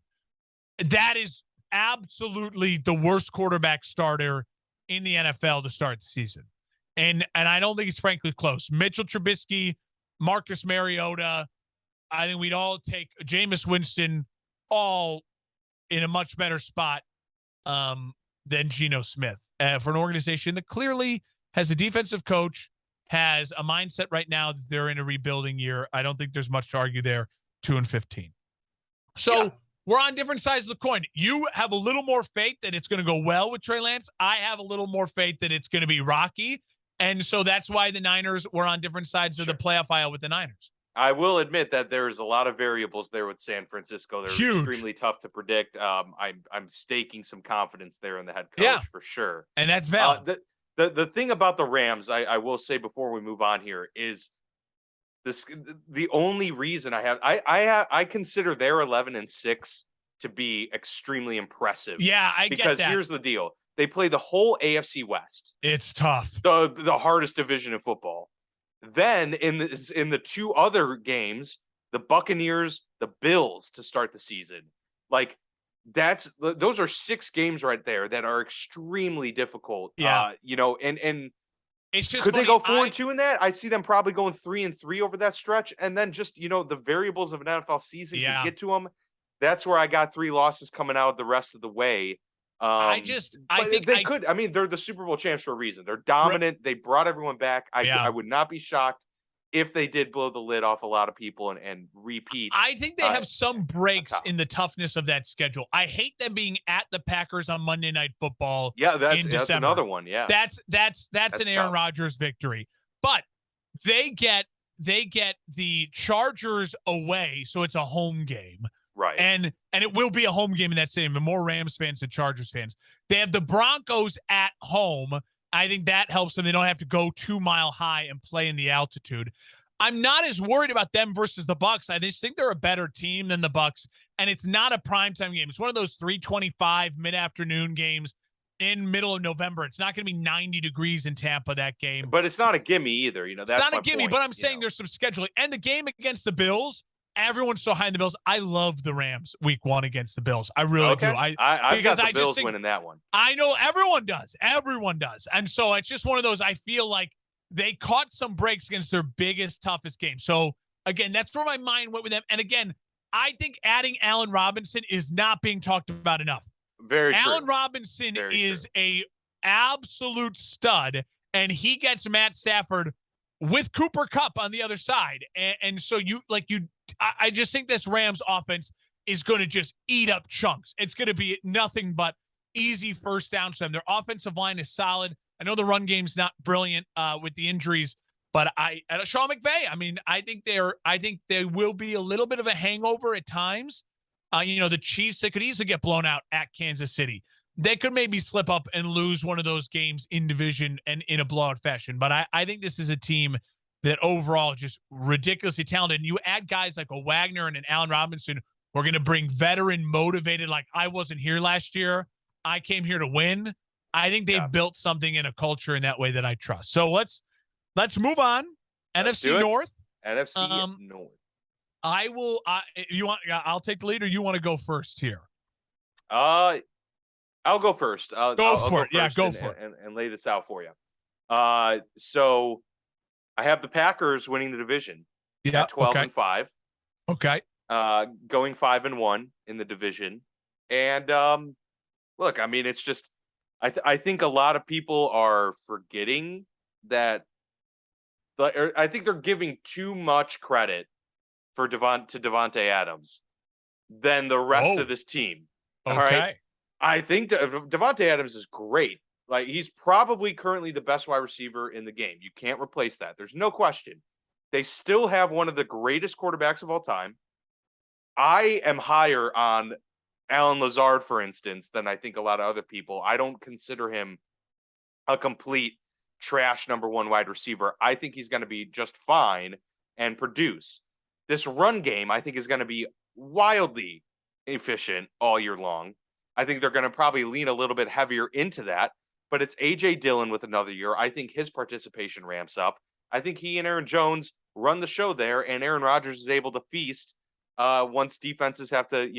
That is absolutely the worst quarterback starter in the NFL to start the season. And I don't think it's frankly close. Mitchell Trubisky, Marcus Mariota, I think we'd all take Jameis Winston all in a much better spot than Geno Smith for an organization that clearly has a defensive coach, has a mindset right now that they're in a rebuilding year. I don't think there's much to argue there. 2-15. So we're on different sides of the coin. You have a little more faith that it's going to go well with Trey Lance. I have a little more faith that it's going to be rocky. And so that's why the Niners were on different sides of the playoff aisle with the Niners. I will admit that there's a lot of variables there with San Francisco. They're Huge. extremely tough to predict. I'm staking some confidence there in the head coach for sure. And that's valid. The thing about the Rams, I will say before we move on here, is the only reason I consider their 11-6 to be extremely impressive. Yeah, I get that. Because here's the deal. They play the whole AFC West. It's tough. The hardest division in football. Then in the two other games, the Buccaneers, the Bills to start the season. Like those are 6 games right there that are extremely difficult. Yeah. And it's just could they go 4-2 in that? I see them probably going 3-3 over that stretch. And then just, the variables of an NFL season can get to them. That's where I got 3 losses coming out the rest of the way. I think they could. I mean, they're the Super Bowl champs for a reason. They're dominant. They brought everyone back. I would not be shocked if they did blow the lid off a lot of people and repeat. I think they have some breaks in the toughness of that schedule. I hate them being at the Packers on Monday Night Football. Yeah, that's another one. Yeah, that's an Aaron Rodgers victory. But they get the Chargers away, so it's a home game. Right. And it will be a home game in that stadium, and more Rams fans than Chargers fans. They have the Broncos at home. I think that helps them. They don't have to go 2 Mile High and play in the altitude. I'm not as worried about them versus the Bucs. I just think they're a better team than the Bucs, and it's not a primetime game. It's one of those 3:25 mid-afternoon games in middle of November. It's not going to be 90 degrees in Tampa that game. But it's not a gimme either. That's it's not a gimme, point, but I'm saying there's some scheduling. And the game against the Bills, everyone's so high in the Bills. I love the Rams week 1 against the Bills. I really do. I've got the Bills winning that one. I know everyone does. Everyone does. And so it's just one of those, I feel like they caught some breaks against their biggest, toughest game. So again, that's where my mind went with them. And again, I think adding Allen Robinson is not being talked about enough. Very true. Allen Robinson is a absolute stud, and he gets Matt Stafford with Cooper Kupp on the other side. And so I just think this Rams offense is going to just eat up chunks. It's going to be nothing but easy first downs for them. Their offensive line is solid. I know the run game's not brilliant with the injuries, but Sean McVay, I think they will be a little bit of a hangover at times. The Chiefs, they could easily get blown out at Kansas City. They could maybe slip up and lose one of those games in division and in a blowout fashion. But I think this is a team that overall just ridiculously talented. And you add guys like a Wagner and an Allen Robinson who are going to bring veteran motivated, like I wasn't here last year. I came here to win. I think they've built something in a culture in that way that I trust. So let's move on. NFC North. NFC North. I will. I'll take the lead, or you want to go first here? I'll go first. Go for it. Yeah, go for it. And lay this out for you. So I have the Packers winning the division. Yeah, at 12-5. Okay. Going 5-1 in the division. And look, it's just I think a lot of people are forgetting that. I think they're giving too much credit for Devontae Adams than the rest of this team. Okay. All right. I think Devontae Adams is great. Like, he's probably currently the best wide receiver in the game. You can't replace that. There's no question. They still have one of the greatest quarterbacks of all time. I am higher on Alan Lazard, for instance, than I think a lot of other people. I don't consider him a complete trash number 1 wide receiver. I think he's going to be just fine and produce. This run game, I think, is going to be wildly efficient all year long. I think they're going to probably lean a little bit heavier into that, but it's A.J. Dillon with another year. I think his participation ramps up. I think he and Aaron Jones run the show there, and Aaron Rodgers is able to feast once defenses have to,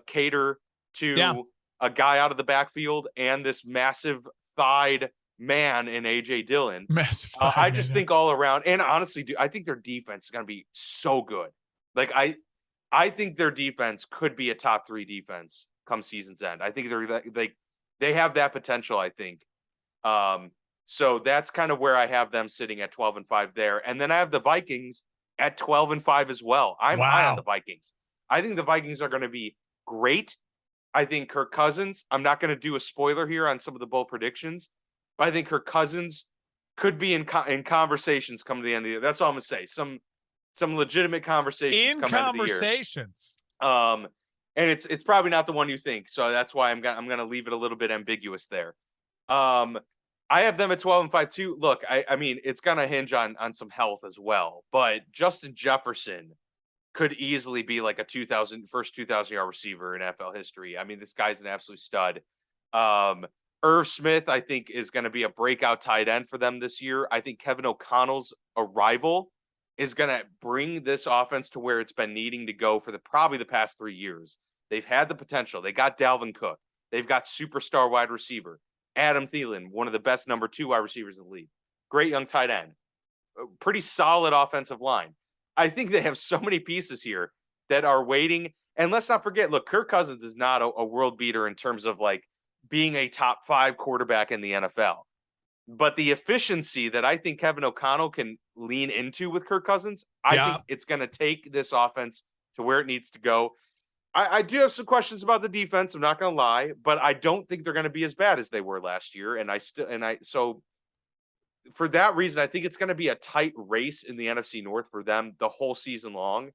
cater to a guy out of the backfield and this massive thighed man in A.J. Dillon. Massive. I just think all around, and honestly, I think their defense is going to be so good. Like, I think their defense could be a top 3 defense come season's end. I think they have that potential, I think. So that's kind of where I have them sitting at 12-5 there. And then I have the Vikings at 12-5 as well. I'm high on the Vikings. I think the Vikings are going to be great. I think Kirk Cousins, I'm not going to do a spoiler here on some of the bold predictions, but I think Kirk Cousins could be in conversations come to the end of the year. That's all I'm gonna say. Some legitimate conversations come end of the year. And it's probably not the one you think. So that's why I'm gonna leave it a little bit ambiguous there. I have them at 12-5 too. Look, I mean, it's gonna hinge on some health as well. But Justin Jefferson could easily be like a 2,000 yard receiver in NFL history. I mean, this guy's an absolute stud. Irv Smith, I think, is going to be a breakout tight end for them this year. I think Kevin O'Connell's arrival is going to bring this offense to where it's been needing to go for probably the past 3 years. They've had the potential. They got Dalvin Cook. They've got superstar wide receiver Adam Thielen, one of the best number 2 wide receivers in the league. Great young tight end. Pretty solid offensive line. I think they have so many pieces here that are waiting. And let's not forget, look, Kirk Cousins is not a world beater in terms of like being a top 5 quarterback in the NFL. But the efficiency that I think Kevin O'Connell can lean into with Kirk Cousins, I think it's going to take this offense to where it needs to go. I do have some questions about the defense. I'm not going to lie, but I don't think they're going to be as bad as they were last year. So for that reason, I think it's going to be a tight race in the NFC North for them the whole season long.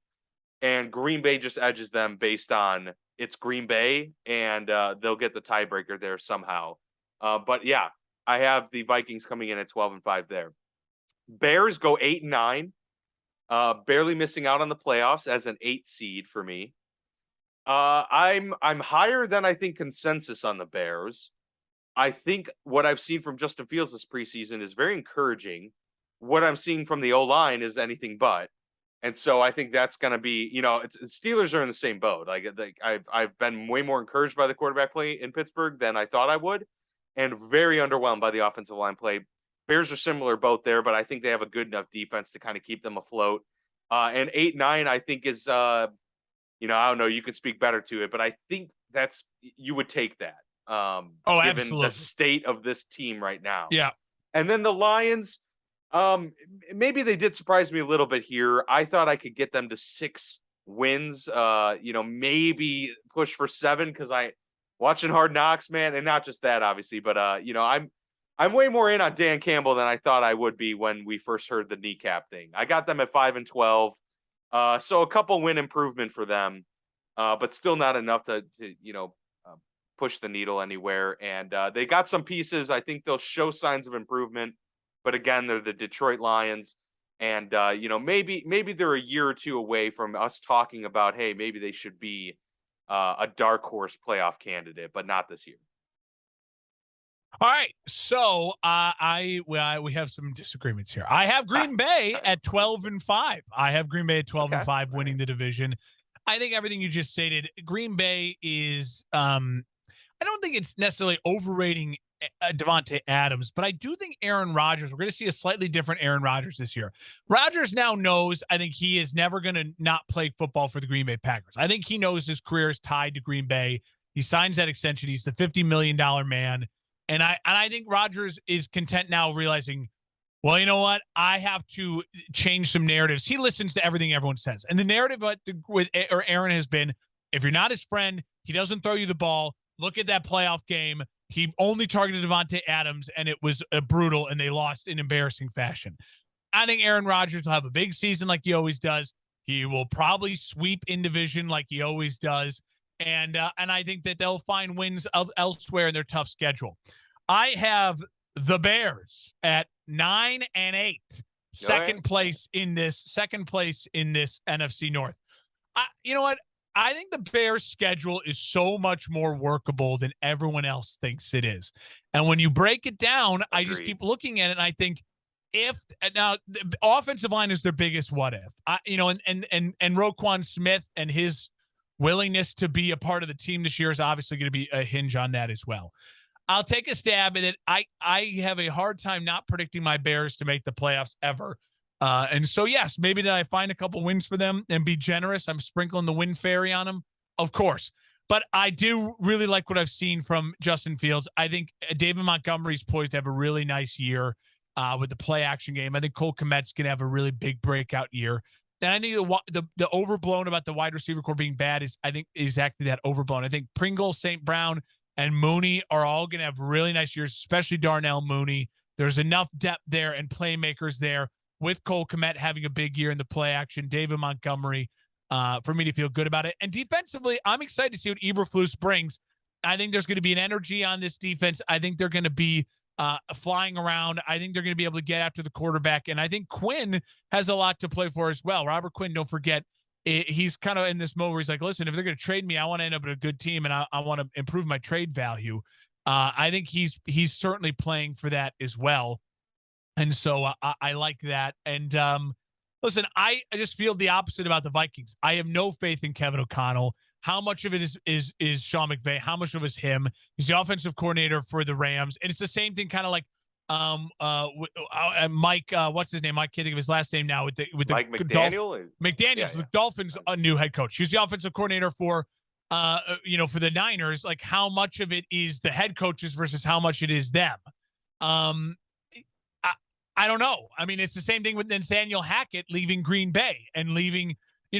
And Green Bay just edges them based on it's Green Bay, and they'll get the tiebreaker there somehow. But yeah, I have the Vikings coming in at 12-5 there. Bears go 8-9, barely missing out on the playoffs as an 8 seed for me. I'm higher than I think consensus on the Bears. I think what I've seen from Justin Fields this preseason is very encouraging. What I'm seeing from the O-line is anything but. And so I think that's going to be, Steelers are in the same boat. I've been way more encouraged by the quarterback play in Pittsburgh than I thought I would, and very underwhelmed by the offensive line play. Bears are similar both there, but I think they have a good enough defense to kind of keep them afloat. And 8-9, I think is, I don't know, you could speak better to it, but I think you would take that. Given absolutely. the state of this team right now. Yeah. And then the Lions, maybe they did surprise me a little bit here. I thought I could get them to 6 wins, maybe push for 7 because watching Hard Knocks, man, and not just that, obviously, but I'm way more in on Dan Campbell than I thought I would be when we first heard the kneecap thing. I got them at 5-12, so a couple win improvement for them, but still not enough to push the needle anywhere. And they got some pieces. I think they'll show signs of improvement. But again, they're the Detroit Lions. And, maybe they're a year or 2 away from us talking about, hey, maybe they should be a dark horse playoff candidate, but not this year. All right. So we have some disagreements here. I have Green Bay at 12-5. I have Green Bay at 12-5 winning the division. I think everything you just stated, Green Bay is I don't think it's necessarily overrating Davante Adams, but I do think Aaron Rodgers, we're going to see a slightly different Aaron Rodgers this year. Rodgers now knows, I think he is never going to not play football for the Green Bay Packers. I think he knows his career is tied to Green Bay. He signs that extension. He's the $50 million man. And I think Rodgers is content now realizing, well, you know what? I have to change some narratives. He listens to everything everyone says. And the narrative with Aaron has been, if you're not his friend, he doesn't throw you the ball. Look at that playoff game. He only targeted Davante Adams, and it was brutal, and they lost in embarrassing fashion. I think Aaron Rodgers will have a big season like he always does. He will probably sweep in division like he always does. And I think that they'll find wins elsewhere in their tough schedule. I have the Bears at 9-8, second place in this NFC North. You know what? I think the Bears' schedule is so much more workable than everyone else thinks it is. And when you break it down, I just keep looking at it, and I think now the offensive line is their biggest what if. And Roquan Smith and his willingness to be a part of the team this year is obviously going to be a hinge on that as well. I'll take a stab at it. I have a hard time not predicting my Bears to make the playoffs ever. And so, yes, maybe did I find a couple wins for them and be generous? I'm sprinkling the win fairy on them, of course. But I do really like what I've seen from Justin Fields. I think David Montgomery's poised to have a really nice year with the play action game. I think Cole Kmet's going to have a really big breakout year. And I think the overblown about the wide receiver core being bad is, I think, exactly that, overblown. I think Pringle, St. Brown, and Mooney are all going to have really nice years, especially Darnell Mooney. There's enough depth there and playmakers there with Cole Kmet having a big year in the play action, David Montgomery, for me to feel good about it. And defensively, I'm excited to see what Eberflus brings. I think there's going to be an energy on this defense. I think they're going to be flying around. I think they're going to be able to get after the quarterback. And I think Quinn has a lot to play for as well. Robert Quinn, don't forget, he's kind of in this mode where he's like, listen, if they're going to trade me, I want to end up in a good team and I want to improve my trade value. I think he's certainly playing for that as well. And so I like that. And listen, I just feel the opposite about the Vikings. I have no faith in Kevin O'Connell. How much of it is Sean McVay? How much of it is him? He's the offensive coordinator for the Rams. And it's the same thing, kind of like Mike, what's his name? I can't think of his last name now. With the Mike McDaniel? McDaniels, the Dolphins' new head coach. He's the offensive coordinator for for the Niners. Like, how much of it is the head coaches versus how much it is them? I don't know. I mean, it's the same thing with Nathaniel Hackett leaving Green Bay and leaving,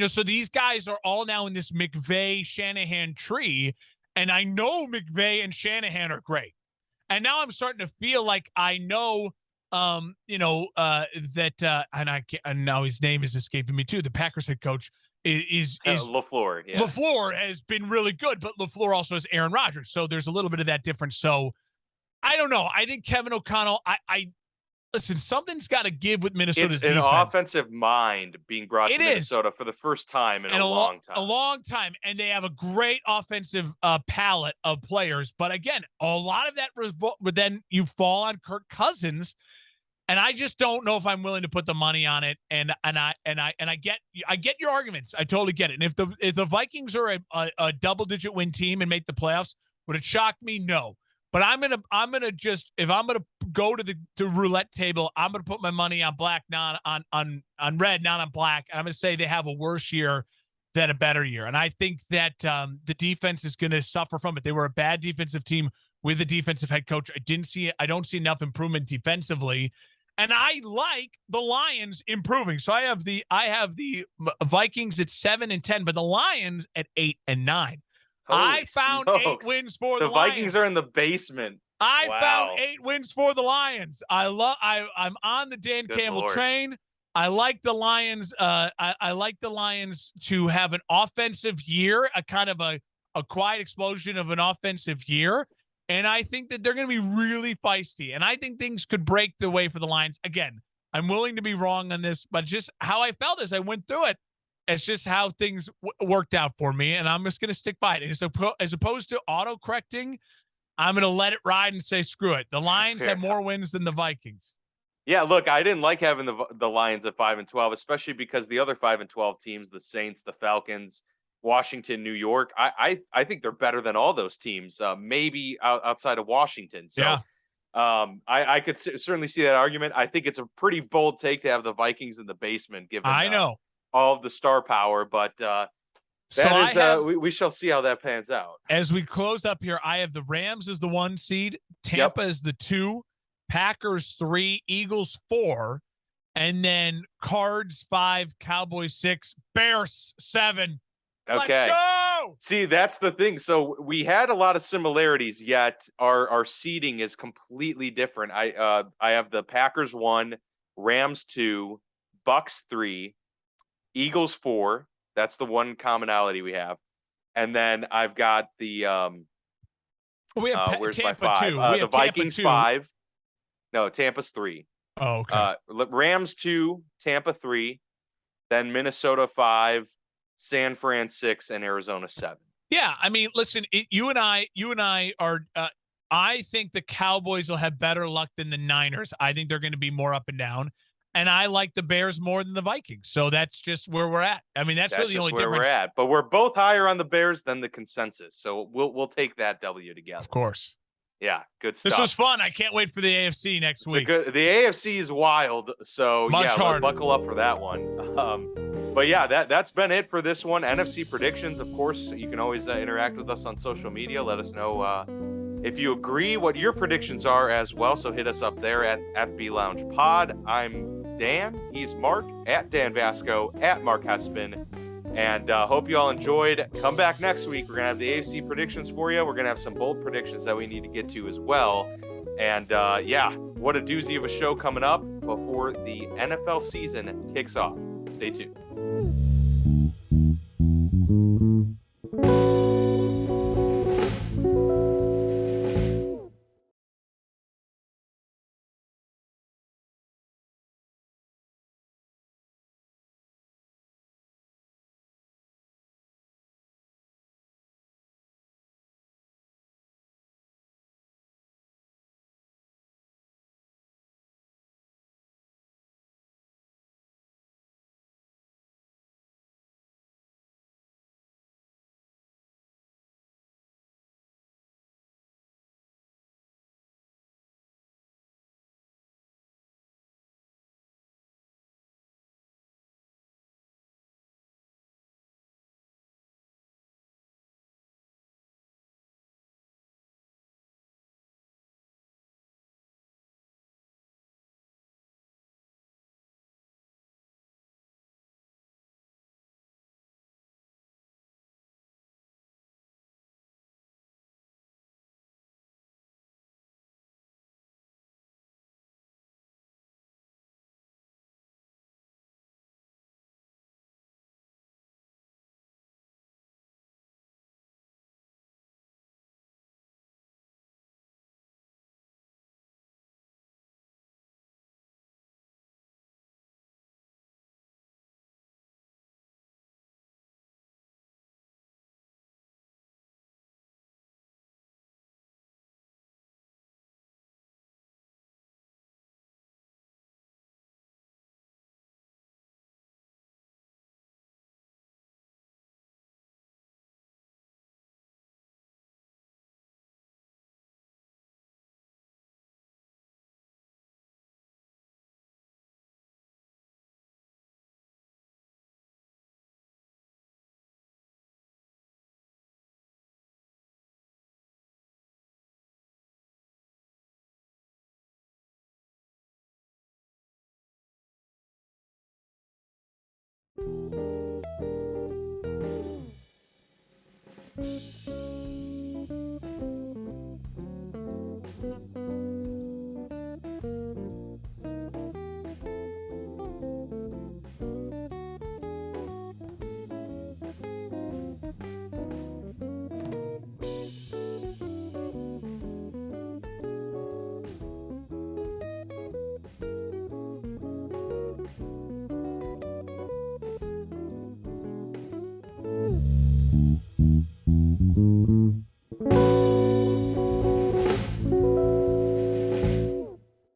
so these guys are all now in this McVay-Shanahan tree. And I know McVay and Shanahan are great. And now I'm starting to feel like I know, that, and I can't, and now his name is escaping me too. The Packers head coach is LaFleur. Yeah. LaFleur has been really good, but LaFleur also has Aaron Rodgers. So there's a little bit of that difference. So I don't know. I think Kevin O'Connell, listen, something's got to give with Minnesota's defense. It's an offensive mind being brought to Minnesota for the first time in a long time. A long time. And they have a great offensive palette of players. But again, a lot of that but then you fall on Kirk Cousins. And I just don't know if I'm willing to put the money on it. And I get your arguments. I totally get it. And if the Vikings are a double-digit win team and make the playoffs, would it shock me? No. But I'm gonna just, if I'm gonna go to the roulette table, I'm gonna put my money on black, not on red, not on black. And I'm gonna say they have a worse year than a better year. And I think that the defense is gonna suffer from it. They were a bad defensive team with a defensive head coach. I don't see enough improvement defensively. And I like the Lions improving. So I have the Vikings at 7-10, but the Lions at 8-9. I found 8 wins for the Lions. The Vikings are in the basement. I found 8 wins for the Lions. I'm on the Dan Campbell train. I like the Lions. I like the Lions to have an offensive year, a kind of a quiet explosion of an offensive year. And I think that they're going to be really feisty. And I think things could break the way for the Lions. Again, I'm willing to be wrong on this, but just how I felt as I went through it. It's just how things worked out for me, and I'm just going to stick by it. As opposed to auto-correcting, I'm going to let it ride and say, screw it. The Lions have more wins than the Vikings. Yeah, look, I didn't like having the Lions at 5-12, especially because the other 5-12 teams, the Saints, the Falcons, Washington, New York, I think they're better than all those teams, maybe outside of Washington. So yeah. I could certainly see that argument. I think it's a pretty bold take to have the Vikings in the basement, given all of the star power, but we shall see how that pans out. As we close up here, I have the Rams as the 1 seed, Tampa as the 2, Packers 3, Eagles 4, and then Cards 5, Cowboys 6, Bears 7. Okay. Let's go! See, that's the thing. So we had a lot of similarities, yet our seeding is completely different. I have the Packers 1, Rams 2, Bucks 3, Eagles 4. That's the one commonality we have. And then I've got the we have where's Tampa my 5? 2. The Vikings 5. No, Tampa's 3. Oh, okay. Rams 2, Tampa 3, then Minnesota 5, San Fran 6, and Arizona 7. Yeah, I mean, listen, you and I are I think the Cowboys will have better luck than the Niners. I think they're going to be more up and down. And I like the Bears more than the Vikings. So that's just where we're at. I mean, that's really the only difference. We're at. But we're both higher on the Bears than the consensus. So we'll take that W together. Of course. Yeah, good stuff. This was fun. I can't wait for the AFC next week. The AFC is wild. So Much harder. Buckle up for that one. But yeah, that's been it for this one. NFC predictions, of course. You can always interact with us on social media. Let us know if you agree what your predictions are as well. So hit us up there at FB Lounge Pod. I'm Dan. He's Mark at Dan Vasco at Mark Hespin. And hope you all enjoyed. Come back next week. We're going to have the AFC predictions for you. We're going to have some bold predictions that we need to get to as well. And yeah, what a doozy of a show coming up before the NFL season kicks off. Stay tuned.